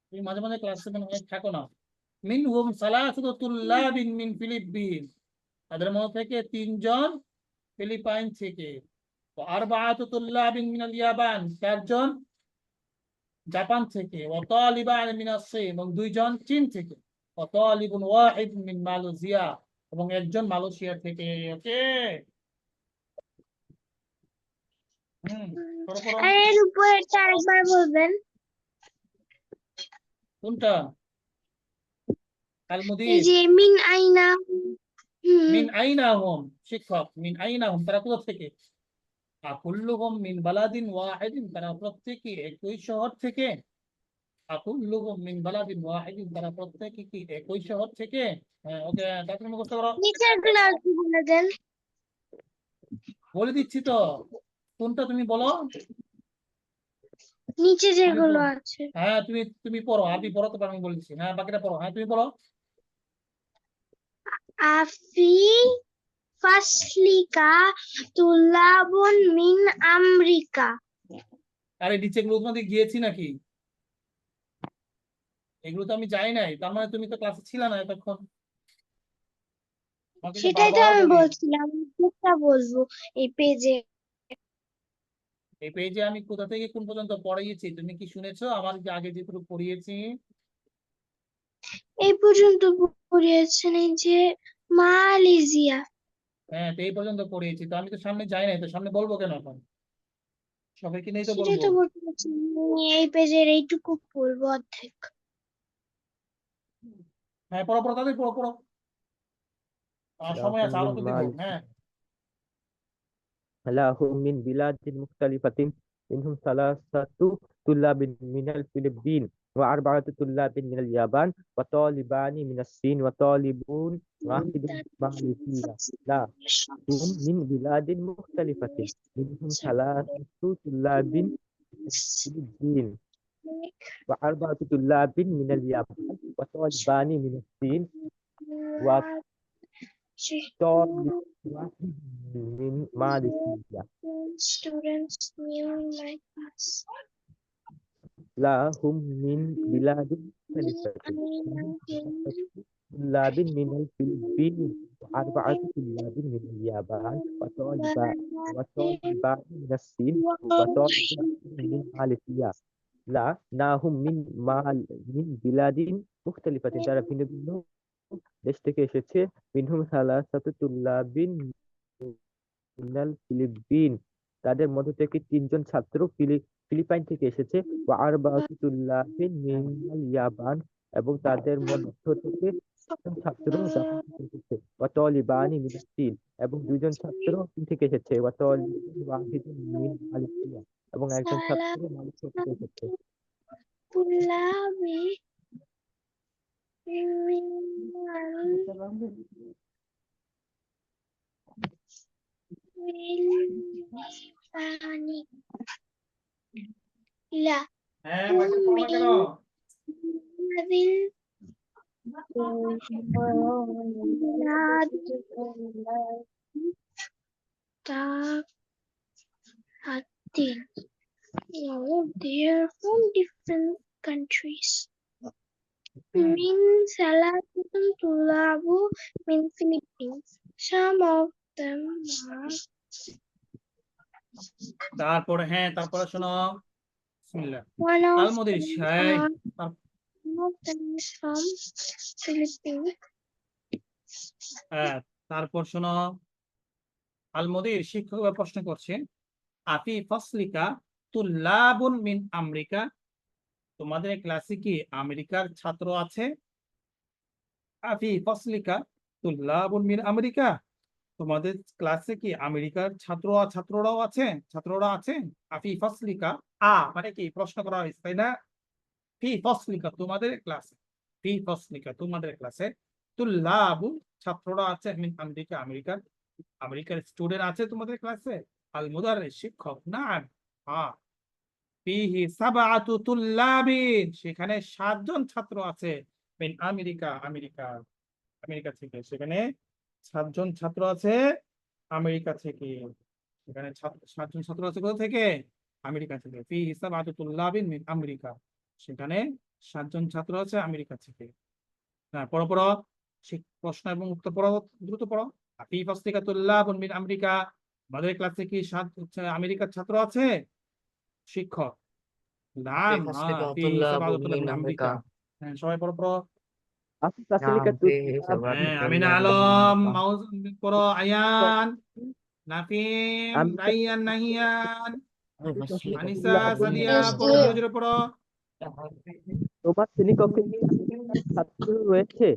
তুমি মাঝে মাঝে ক্লাসে অনেক থাকো না। মিনহুম সালাসাতু তুল্লাবিন মিন ফিলিপিন, তাদের মধ্যে থেকে তিনজন ফিলিপাইন থেকে। আরবাআতু তুল্লাবিন মিনাল ইয়াবান, চারজন জাপান থেকে। ওয়াতালিবান মিনাস চীন, এবং দুইজন চীন থেকে। ওয়াতালিবুন ওয়াহিদ মিন মালয়েশিয়া, এবং একজন মালয়েশিয়া থেকে। ওকে, পড়ো পড়ো। আর এর উপরেরটা আরেকবার বলবেন। কোনটা? আল এই মুদির। যে মিন আইনা, মিন আইনা হুম, শিক্ষক, মিন আইনা হুম, তারা কোথা থেকে? আকুল্লুহুম মিন বালাদিন ওয়াহিদিন, তারা প্রত্যেকে একই শহর থেকে। আকুল্লুহুম মিন বালাদিন ওয়াহিদিন, তারা প্রত্যেকে কি একই শহর থেকে? হ্যাঁ, ওকে, তারপরে মুখস্থ করো। নিচের গুলো একটু বলে দেন। বলে দিচ্ছি তো, কোনটা তুমি বলো। নিচে তুমি যেগুলো বলো। আছে। হ্যাঁ, তুমি পড়ো, আরবি পড়ো, তো আমি বলেছি। হ্যাঁ, বাকিটা পড়ো। হ্যাঁ, তুমি পড়ো। আফি ফাসলিকা তুলাবুন মিন আমরিকা। আরে নিচে গুলো তোমাদের গিয়েছি নাকি? এগুলো তো আমি যাই নাই, তার মানে তুমি তো ক্লাসে ছিল না এতক্ষণ। তোমাকে তো সেটাই তো বারবার আমি বলি, বলছিলাম, কোনটা বলবো এই পেজে। এই পেজে আমি কোথা থেকে কোন পর্যন্ত পড়িয়েছি তুমি কি শুনেছো? আমার যে আগে যেটুকু পড়িয়েছি। এই পর্যন্ত পড়িয়েছেন, এই যে মালয়েশিয়া। হ্যাঁ, তো এই পর্যন্ত পড়িয়েছি, তো আমি তো সামনে যাই নাই, তো সামনে বলবো কেন এখন? সবাইকে নেই তো সেটাই বলবো। তো বলতে চাচ্ছি, এই পেজের এইটুকু বলবো, অর্ধেক। হ্যাঁ, পড়ো পড়ো, তাদের পড়ো পড়ো, আর সময় লাহুম আছে, আরো মিন তো দিব। হ্যাঁ, Malaysia لهم من بلاد مختلفة منهم ثلاثة طلاب من الفلبين وأربعة طلاب من اليابان وطالبان من الصين وطالبون واحد من ماليزيا لا هم من بلاد مختلفة منهم ثلاثة طلاب من الفلبين وأربعة طلاب من اليابان وطالبان من الصين طالب واحد من ماليزيا students new like us. لا هم من بلاد مختلفة طلاب من الفلبين وأربعة طلاب من اليابان وطالبان من الصين وطالبان من ماليزيا لا هم من بلاد مختلفة তারা ভিন্ন ভিন্ন দেশ থেকে এসেছে মিনহুম সালাসাতু তুল্লাবিন মিনাল ফিলিপিন তাদের মধ্য থেকে 3জন ছাত্র ফিলিপাইন থেকে এসেছে ওয়া আরবাআতু তুল্লাবিন মিনাল ইয়াবান এবং তাদের মধ্য থেকে 2জন ছাত্র জাপান থেকে এসেছে ওয়া তালিবানি মিনাস চীন এবং 2জন ছাত্র চীন থেকে এসেছে ওয়া তালিবান ওয়াহিদুন মিন মালয়েশিয়া এবং একজন ছাত্র মালয়েশিয়া থেকে এসেছে طلابي من الفلبين لا হ্যাঁ বাকি পড়ো না কেন No, they're from different countries. Min Salatul Tulabu min Philippines. Some of them are তারপরে তারপরে শোনো বিসমিল্লাহ one of আলমদির them shy are one of them is from Philippines. তারপর শোনো আলমদির শিক্ষক প্রশ্ন করছে আফি ফসলিকা তুল্লাবুন মিন আমেরিকা তোমাদের ক্লাসে কি আমেরিকার ছাত্র আছে আফি ফসলিকা তুল্লাবুন মিন আমেরিকা তোমাদের ক্লাসে কি আমেরিকার ছাত্ররা আছে আফি ফসলিকা মানে কি প্রশ্ন করা হয়েছে তাই না ফি ফসলিকা তোমাদের ক্লাসে তুল্লাবু ছাত্ররা আছে মিন আমেরিকা আমেরিকার স্টুডেন্ট আছে তোমাদের ক্লাসে আল মুদাররিস শিক্ষক নাম ফিহি সাবআতু তুল্লাবিন সেখানে 7জন ছাত্র আছে মিন আমেরিকা থেকে সেখানে 7জন ছাত্র আছে আমেরিকা থেকে সেখানে 7জন ছাত্র আছে কোথা থেকে আমেরিকা থেকে ফিহি সাবআতু তুল্লাবিন মিন আমেরিকা সেখানে 7জন ছাত্র আছে আমেরিকা থেকে পড়ো প্রশ্ন এবং উত্তর পড়ো দ্রুত পড়ো ফি ফসলিকা তুল্লাবুন মিন আমেরিকা আমাদের ক্লাসে কি আমেরিকার ছাত্র আছে শিক্ষক নাম ফি সাবআতু মিন আমেরিকা সবাই পড়ো আফি ফসলিকা আমিনা আলম মাউজ পড়ো আয়ান নাফিম রাইয়ান নাহিয়ান আনিসা সাদিয়া পড়ো জোরে পড়ো তোমার শ্রেণীকক্ষে কি ছাত্র রয়েছে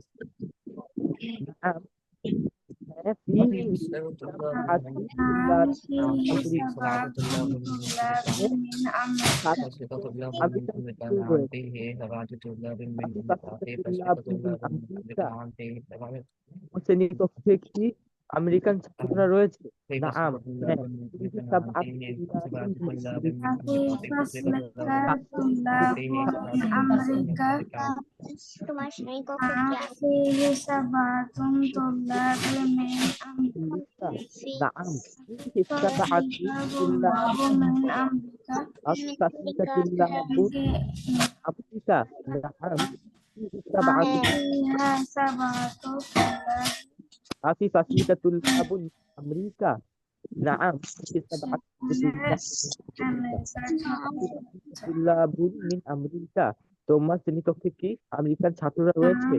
শ্রেণীকক্ষে কি আমেরিকান ছাত্ররা রয়েছে নাম তোমার শ্রেণীকক্ষে কি আছে في فصلك طلاب من أمريكا نعم في 7 طلاب من أمريكا তোমার শ্রেণীকক্ষে কি আমেরিকান ছাত্ররা রয়েছে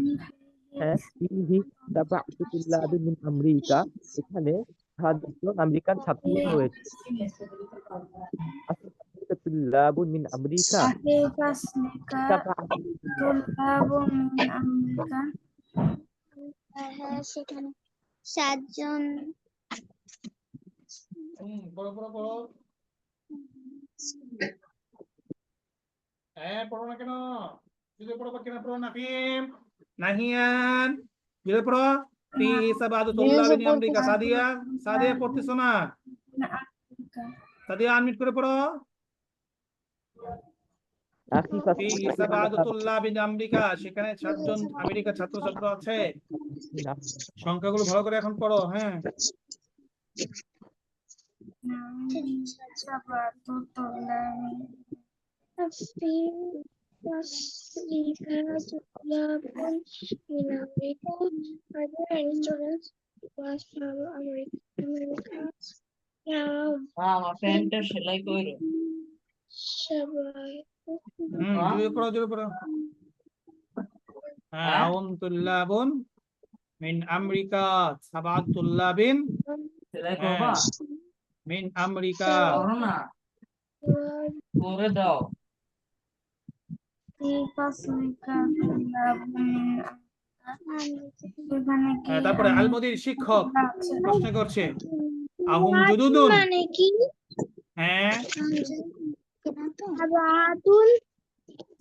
হ্যাঁ ফিহি সাবআতু তুল্লাবিন মিন আমেরিকা এখানে 7জন আমেরিকান ছাত্র রয়েছে তুল্লাবুন মিন আমেরিকা সেখানে 7জন পড়ো পড়ো না কেন যদি পড়ো নাফিম নাহিয়ান যদি পড়ো ফি সাবআতু তুল্লাবিন মিন আমেরিকা সাদিয়া পড়তেছো না সাদিয়া আনমিউট করে পড়ো আখি ফাসলি ফিহি সাবআতু তুল্লাবিন আমেরিকা, সেখানে 7জন আমেরিকার ছাত্র আছে। সংখ্যাগুলো ভালো করে এখন পড়ো। হ্যাঁ, আমার প্যান্টটা সেলাই কইরো। জোরে পড়ো, জোরে পড়ো। হ্যাঁ, আহুম তুল্লাবুন মিন আমেরিকা, সাবআতু তুল্লাবিন সেলাই করবা? মিন আমেরিকা। করো না, করে দাও। হ্যাঁ, তারপরে আলমদির শিক্ষক প্রশ্ন করছে, আহুম জুদুদুন। মানে কি? হ্যাঁ, সাবাতুল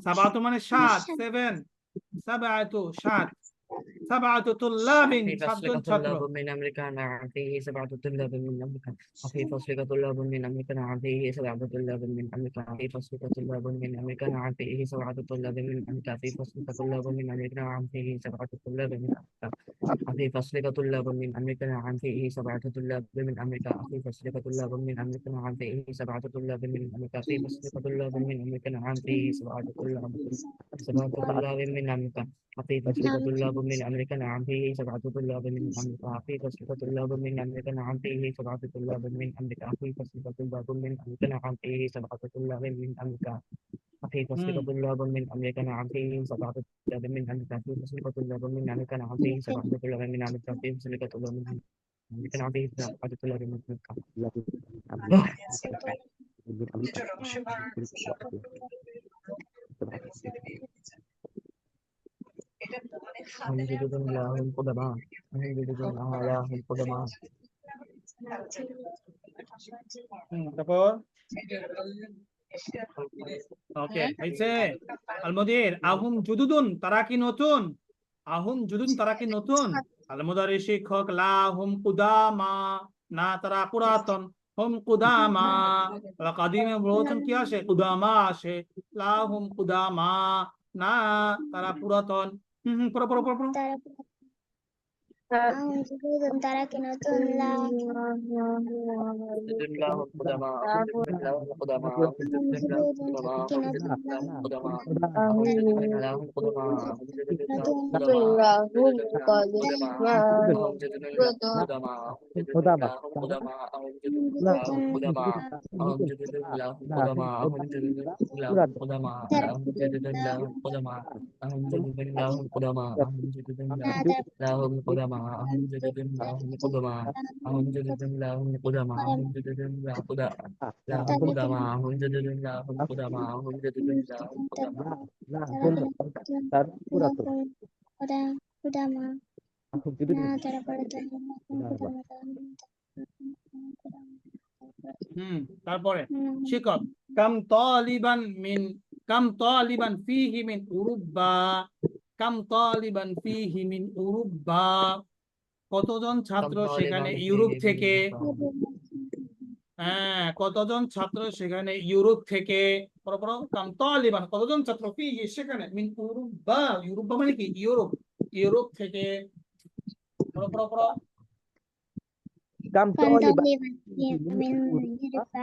সাবাতু মানে 7, 7, সাবআতু 7, সাবআতু তুল্লাবিন في فصل 7জন ছাত্র। طلاب من أمريكا نعم فيه 7 طلاب من أمريكا وفي فصل طلاب من أمريكا نعم فيه 7 طلاب من أمريكا في فصل طلاب من أمريكا نعم فيه 7 طلاب من أمريكا في فصل طلاب من أمريكا نعم فيه 7 طلاب من أمريكا في فصل طلاب من أمريكا نعم فيه 7 طلاب من أمريكا في فصل طلاب من أمريكا نعم فيه 7 طلاب من أمريكا في فصل طلاب من أمريكا نعم فيه 7 طلاب من أمريكا في فصل طلاب من أمريكا نعم فيه 7 طلاب من أمريكا في فصل طلاب من أمريكا نعم فيه 7 طلاب من أمريكا في فصل طلاب من أمريكا نعم فيه 7 طلاب من أمريكا في فصل طلاب من أمريكا نعم فيه 7 طلاب من أمريكا في فصل طلاب من أمريكا نعم فيه 7 طلاب من أمريكا في فصل طلاب من أمريكا نعم فيه 7 طلاب من أمريكا. هم جدد لهم قدماء هم جدد لهم قدماء. তারপর ওকে, হয়েছে। আলমদির আহুম জুদুদুন, তারা কি নতুন? আহুম জুদুন, তারা কি নতুন? আলমদারি শিক্ষক, লা হুম কুদামা, না তারা পুরাতন। হুম কুদামা, কাদিমে বহুবচন কি আসে? কুদামা আসে। লা হুম কুদামা, না তারা পুরাতন। পড়ো পড়ো পড়ো পড়ো। আহুম জুদুদুন, তারা কি নতুন? লা جدد لهم قدماء هم جدد لهم قدماء هم আহুম جدد لهم জুদুদুন, قدماء তারা কি هم নতুন? جدد লা لهم قدماء খোদা هم جدد لهم قدماء هم جدد لهم قدماء هم جدد لهم قدماء هم جدد لهم قدماء هم جدد খোদামা لهم قدماء هم جدد না لهم قدماء هم جدد لهم قدماء هم جدد لهم قدماء هم جدد لهم قدماء هم جدد لهم قدماء هم جدد لهم قدماء هم جدد لهم قدماء هم جدد لهم قدماء هم جدد لهم قدماء لهم قدماء هم جدد لهم قدماء هم جدد لهم قدماء. না হুম তার পুরাতন কুদামা, আহুম জুদুদুন না তারা পুরাতন। তারপরে শিক্ষক, কাম তালিবান মিন, কাম তালিবান ফিহি মিন উরুব্বা, কাম তালিবান ফিহি মিন উরুব্বা, কতজন ছাত্র كم সেখানে طالبا ইউরোপ فيه থেকে? من হ্যাঁ, কতজন ছাত্র সেখানে ইউরোপ থেকে? পড়ো পড়ো। কাম তালিবান, কতজন ছাত্র, ফিহি সেখানে, মিন উরুব্বা, ইউরোপ মানে কি? ইউরোপ, ইউরোপ থেকে। পড়ো পড়ো পড়ো। كم كم طالبا طالبا فيه من من أوروبا يوروبا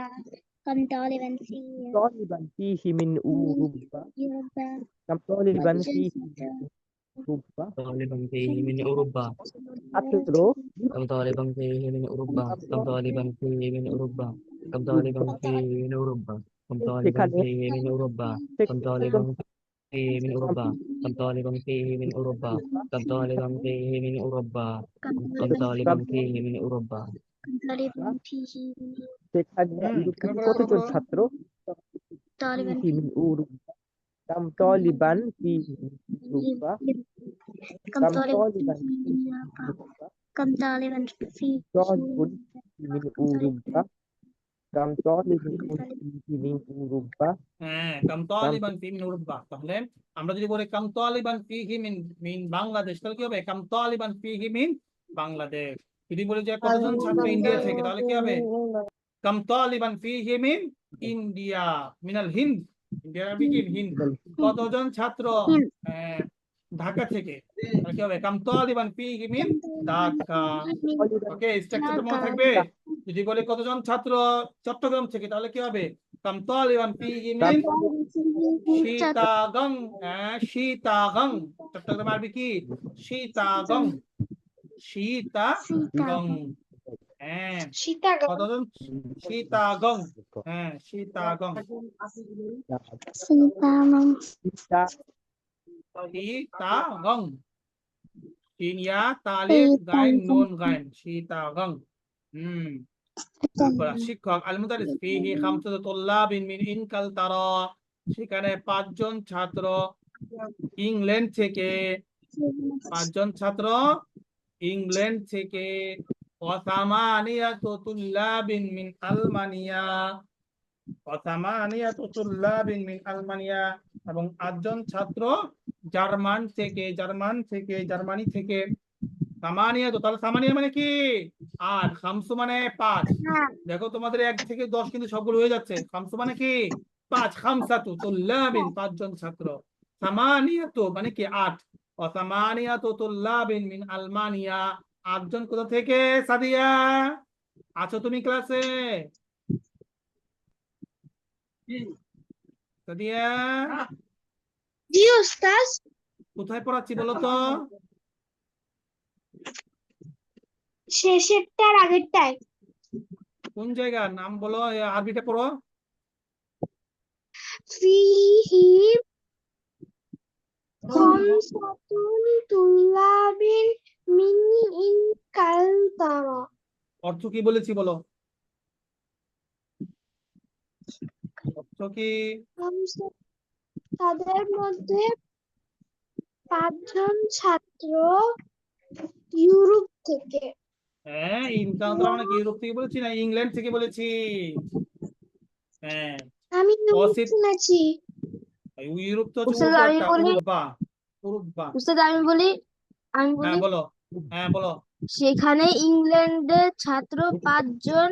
كم طالبا في طالبا فيه من أوروبا يوروبا كم طالبا কতজন فيه ছাত্র من أوروبا طالبا فيه من أوروبا ছাত্র كم طالبا فيه من أوروبا كم طالبا فيه من أوروبا كم طالبا فيه من أوروبا كم طالبا সেখানে فيه من أوروبا كم طالبا فيه من أوروبا كم طالبا فيه من أوروبا كم طالبا فيه من أوروبا كم طالبا فيه من أوروبا كم طالبا فيه সেখানে ইউরোপ থেকে কতজন ছাত্র طالبا فيه من أوروبا كم طالبا فيه من أوروبا كم كم طالبا طالبا فيه فيه من من يوروبا أوروبا كم طالبا فيه طالب من أوروبا كم طالب فيه من أوروبا হ্যাঁ, কাম كم তালিবান ফি মিন উরুব্বা। তাহলে আমরা যদি বলি কাম তালিবান ফিহি মিন মিন বাংলাদেশ, তাহলে কি হবে? কাম তালিবান ফিহি মিন বাংলাদেশ। যদি বলি যে কতজন ছাত্র ইন্ডিয়া থেকে, তাহলে কি হবে? কাম তালিবান ফিহি মিন ইন্ডিয়া, মিনাল হিন্দ, ইন্ডিয়ান আরবি কি হিন্দ। কতজন ছাত্র ঢাকা থেকে, তাহলে কি হবে কাম তালিবান ফিহি মিন ঢাকা। ওকে, স্ট্রাকচারটা মনে থাকবে। যদি বলি কতজন ছাত্র চট্টগ্রাম থেকে, তাহলে কি হবে কাম তালিবান ফিহি মিন সীতাগং। সীতাগং, চট্টগ্রাম আরবি কি সীতাগং, সীতাগং। হ্যাঁ, কতজন সীতাগং, সীতাগং, সীতাগং, তিন ইয়া তালিফ গাইন নুন গাইন, সীতাগং। শিক্ষক আল মুদারিস ফিহি খামসাতু তুল্লাবিন মিন ইনকালতারা, সেখানে 5 জন ছাত্র ইংল্যান্ড থেকে, 5 জন ছাত্র ইংল্যান্ড থেকে। ওয়া সামানিয়াতু তুল্লাবিন মিন আলমানিয়া, ওয়া সামানিয়াতু তুল্লাবিন মিন আলমানিয়া, এবং 8 জন ছাত্র জার্মানি থেকে। সামানিয়া, তো তাহলে সামানিয়া মানে কি 8, খামসু মানে 5। দেখো তোমাদের 1 থেকে 10 কিন্তু সবগুলো হয়ে যাচ্ছে। খামসু মানে কি 5, খামসাতু তুল্লাবিন 5 জন ছাত্র, সামানিয়াতু মানে কি 8, ও সামানিয়াতু তুল্লাবিন মিন আলমানিয়া 8 জন কোথা থেকে? সাদিয়া আছো তুমি ক্লাসে? সাদিয়া জি উস্তাদ। কোথায় পড়াচ্ছি বলো তো? শেষেরটার আগেরটায়। কোন জায়গার নাম বলো, আরবিটা পড়ো। ফিহি খামসাতুন তুল্লাবিন মিন ইনকালতারা। অর্থ কি বলেছি বলো, অর্থ কি? তাদের মধ্যে 5 জন ছাত্র ইউরোপ থেকে। ইনকাউন্টার মানে কি ইউরোপ থেকে বলেছি না ইংল্যান্ড থেকে বলেছি? আমি শুনেছি। ইউরোপ তো উস্তাদ হচ্ছে আমি একটা বলি, উরুব্বা। উস্তাদ আমি বলি বলো, বলো। সেখানে ইংল্যান্ডের ছাত্র 5 জন,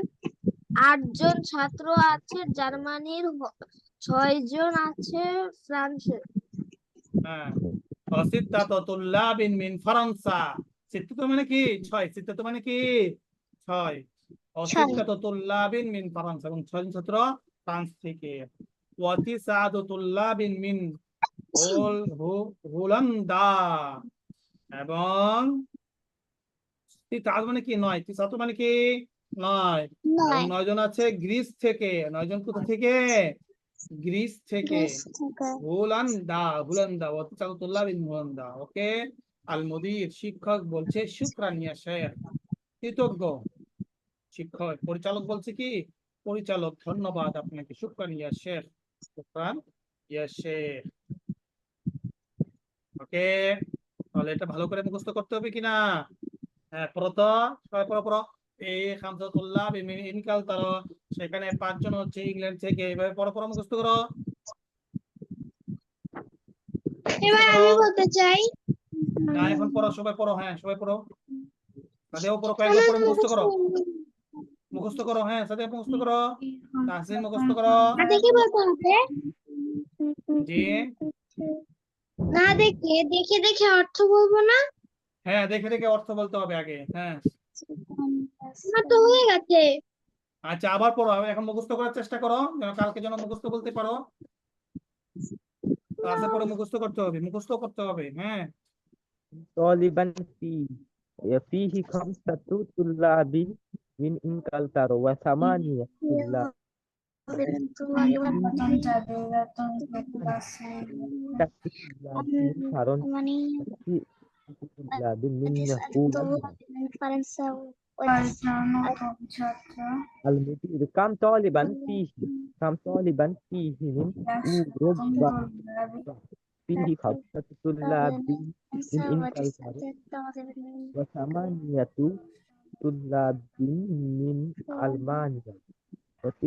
8 জন ছাত্র আছে জার্মানির, 6 জন আছে ফ্রান্সের। সিত্তাতু তুল্লাবিন মিন ফারান্সা, সিত্তাতু মানে কি 6, সিত্তাতু মানে কি 6, সিত্তাতু তুল্লাবিন মিন ফারান্সা, এবং 6 জন ছাত্র ফ্রান্স থেকে। ওয়া তিসআতু তুল্লাবিন মিন হোলান্দা, এবং তিসআত মানে কি 9, তিসআতু মানে কি 9, এবং 9 জন আছে গ্রিস থেকে। 9 জন কোথা থেকে? গ্রিস থেকে। হোলান্দা, ওয়া তিসআতু তুল্লাবিন হোলান্দা। ওকে, আল মুদির শিক্ষক বলছে শুকরান ইয়া শেখ, কৃতজ্ঞ। শিক্ষক, পরিচালক বলছে কি পরিচালক ধন্যবাদ আপনাকে, শুকরান ইয়া শেখ, শুকরান ইয়া শেখ। ওকে, তাহলে এটা ভালো করে মুখস্থ করতে হবে কিনা? পড়ো তো, সবাই পড়ো। এই খামসাতুল্লাহ বিমিন ইনকালতারা, সেখানে 5 জন হচ্ছে ইংল্যান্ড থেকে। এইভাবে পড়ো, মুখস্থ করো। এবার আমি বলতে চাই। না, এখন পড়ো, সবাই পড়ো। সবাই পড়ো। সাদিয়াও পড়ো, কয়েকবার পড়ে মুখস্থ করো। সাদিয়া মুখস্থ করো, তাহসিন মুখস্থ করো। কি বলতে হবে? জি, না দেখে দেখে দেখে অর্থ বলবো না? দেখে দেখে অর্থ বলতে হবে আগে। আমার তো হয়ে গেছে। আচ্ছা, আবার পড়ো। এখন মুখস্থ করার চেষ্টা করো, যেন কালকে যেন মুখস্থ বলতে পারো। ক্লাসে পড়ে মুখস্থ করতে হবে, طالبا فيه 5 طلاب من إنكلترا وثمانية طلاب من فرنسا، طلاب من هولندا. المدير كم طالبا فيه من أوروبا، فيه 5 طلاب من إنكلترا وثمانية طلاب من ألمانيا و9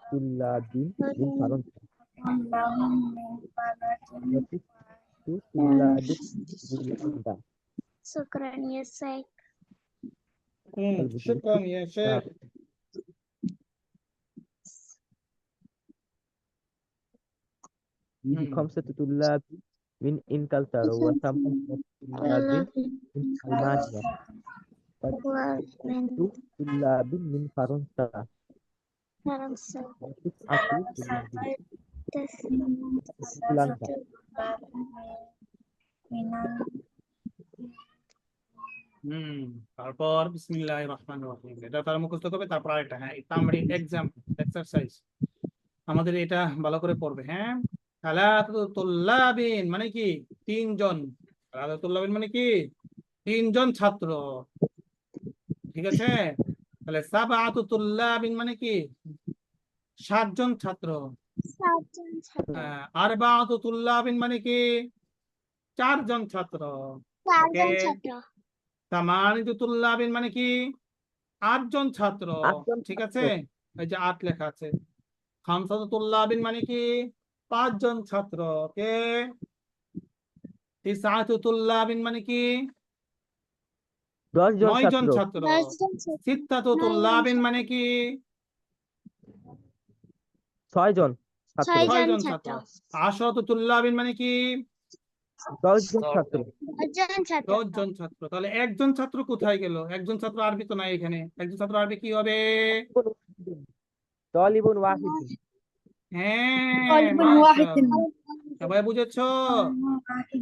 طلاب من فرنسا و9 طلاب من هولندا. شكرا يا شيخ. শুকরান ইয়া শেখ। فيه خمسة طلاب من إنكلترا وثمانية طلاب من ألمانيا وستة طلاب من فرنسا فرنسا وتسعة طلاب من اسكتلندا তারপর বিসমিল্লাহির রহমানির রহিম, এটা তারা মুখস্থ করবে। তারপর আরেকটা, হ্যাঁ, তামরিন এক্সাম এক্সারসাইজ, আমাদের এটা ভালো করে পড়বে। হ্যাঁ, সালাতু তুল্লাবিন মানে কি? তিনজন। সালাতু তুল্লাবিন মানে কি? তিনজন ছাত্র, ঠিক আছে? তাহলে সাবআতু তুল্লাবিন মানে কি? সাতজন ছাত্র। সাতজন ছাত্র আরবাআতু তুল্লাবিন মানে কি? চারজন ছাত্র। ওকে, চারজন ছাত্র তামানিতু তুল্লাবিন মানে কি? আটজন ছাত্র, আটজন ঠিক ছাত্র। আছে? এই যে 8 লেখা আছে। খামসাতু তুল্লাবিন মানে কি? পাঁচজন ছাত্র। ওকে, তিসআতু তুল্লাবিন মানে কি? 10 জন 9 জন ছাত্র। ছাত্র। 10জন ছাত্র সিত্তাতু 9 জন তুল্লাবিন ছাত্র মানে কি? 6 জন ছাত্র। 6 6 জন জন ছাত্র ছাত্র। আশরাতু তুল্লাবিন মানে কি? 10 জন ছাত্র। 10 জন ছাত্র 10 জন ছাত্র। তাহলে একজন ছাত্র কোথায় গেল? একজন ছাত্র আরবি তো নাই এখানে। একজন ছাত্র আরবি কি হবে? তালিবুন ওয়াহিদুন। হ্যাঁ, মাশাআল্লাহ, সবাই বুঝেছো?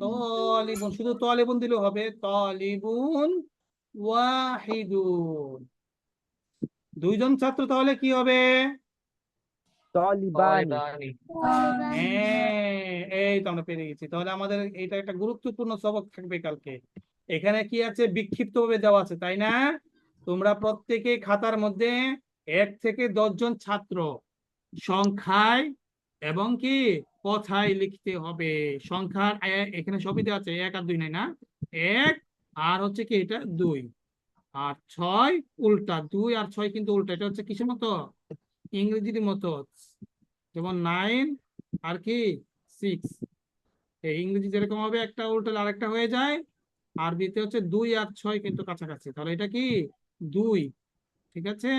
তালিবুন, শুধু তালিবুন দিলে হবে। তালিবুন ওয়াহিদুন। দুইজন ছাত্র তাহলে কি হবে? তালিবানি। হ্যাঁ, এই তো আমরা পেরে গেছি। তাহলে আমাদের এটা একটা গুরুত্বপূর্ণ সবক থাকবে কালকে। এখানে কি আছে? বিক্ষিপ্ত ভাবে দেওয়া আছে, তাই না? তোমরা প্রত্যেকে খাতার মধ্যে 1 থেকে 10 জন ছাত্র সংখ্যায় এবং কি কথায় লিখতে হবে। সংখ্যার এখানে সবই দেওয়া আছে, 1 আর 2 নাই না? 1 আর হচ্ছে কি এটা 2 আর 6 উল্টা। 2 আর 6 কিন্তু উল্টা। এটা হচ্ছে কিসের মতো? ইংরেজির মতো। যেমন 9 আর কি 6, এই ইংরেজি যেরকম হবে একটা উল্টালে আরেকটা হয়ে যায়, আরবিতে হচ্ছে 2 আর 6 কিন্তু কাছাকাছি। তাহলে এটা কি 2, ঠিক আছে?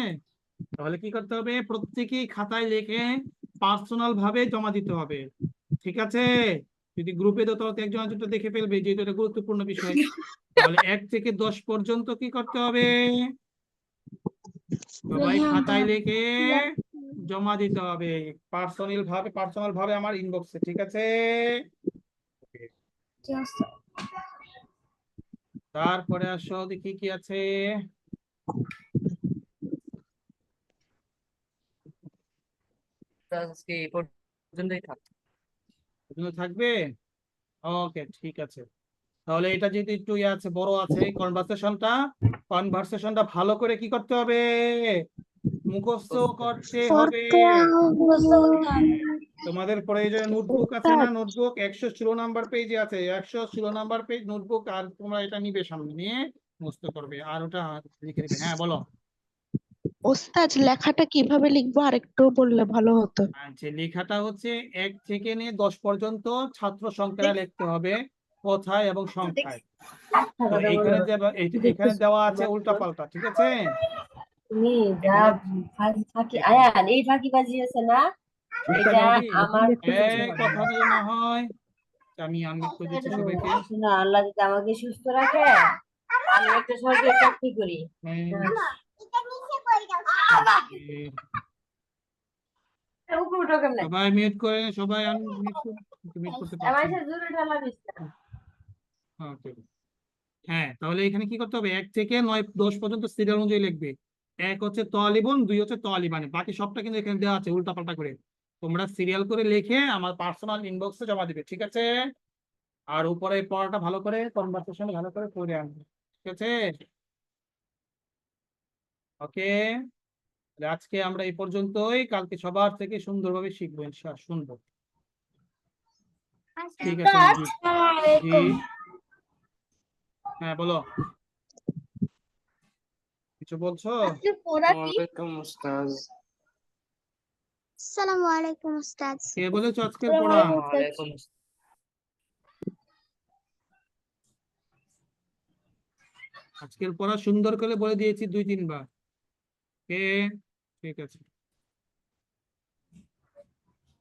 তাহলে কি করতে হবে? প্রত্যেকেই খাতায় লিখে পার্সোনাল ভাবে জমা দিতে হবে, ঠিক আছে? যদি গ্রুপে দাও তাহলে একজন আরেকজনটা দেখে ফেলবে, যেহেতু এটা গুরুত্বপূর্ণ বিষয়। তাহলে 1 থেকে 10 পর্যন্ত কি করতে হবে? সবাই খাতায় লিখে জমা দিতে হবে পার্সোনাল ভাবে আমার ইনবক্সে, ঠিক আছে? তারপরে আসো দেখি কি আছে। আজকে এই পর্যন্তই থাক। এগুলো থাকবে। ওকে, ঠিক আছে। তাহলে এটা যেহেতু একটু ইয়ে আছে, বড় আছে, কনভারসেশনটা ভালো করে কি করতে হবে? মুখস্থ করতে হবে। তোমাদের প্রয়োজনে নোটবুক আছে না? নোটবুক 116 নাম্বার পেজে আছে, 116 নাম্বার পেজ নোটবুক। আর তোমরা এটা নিবে, সামনে নিয়ে মুখস্থ করবে আর ওটা লিখে দিবে। হ্যাঁ, বলো। ওস্তাদ লেখাটা কিভাবে লিখবো আরেকটু বললে ভালো হতো। যে লেখাটা হচ্ছে 1 থেকে নিয়ে 10 পর্যন্ত ছাত্র সংখ্যা লিখতে হবে, কথায় এবং সংখ্যায়। তো এখানে দেওয়া আছে উল্টা পাল্টা, ঠিক আছে? তুমি যা ফাঁকি এখানে আয়ান এই ফাঁকিবাজি আছে না, এটা আমার কথা যদি না হয়, আমি আনমিউট করে দিচ্ছি সবাইকে। শোনো, আল্লাহ যদি আমাকে সুস্থ রাখে আমি একটা সরকারি চাকরি করি। উপরে উঠো কেমনে? সবাই মিউট করে, সবাই আনমিউট করতে আমার পারছেন? সাথে জোরে ঢালা দিস না। ওকে, হ্যাঁ। তাহলে এখানে কি করতে হবে? 1 থেকে 9-10 পর্যন্ত সিরিয়াল অনুযায়ী লিখবে। 1 হচ্ছে তালিবুন, 2 হচ্ছে তালিবানে, বাকি সবটা কিন্তু এখানে দেওয়া আছে উল্টা পাল্টা করে। তোমরা সিরিয়াল করে লিখে আমার পার্সোনাল ইনবক্সে জমা দিবে, ঠিক আছে? আর উপরে পড়াটা ভালো করে, কনভারসেশন ভালো করে পড়ে আনবে, ঠিক আছে? ওকে, আজকে আমরা এই পর্যন্তই। কালকে সবার থেকে সুন্দরভাবে শিখবো, ইনশাআল্লাহ শুনবো, ঠিক আছে? জি, হ্যাঁ, বলো, কিছু বলছো? ওয়ালাইকুম আসসালাম। আসসালামু আলাইকুম উস্তাদ কে বলেছো আজকের পড়া? ওয়ালাইকুম আজকের পড়া সুন্দর করে বলে দিয়েছি 2-3 বার। কে? ঠিক আছে।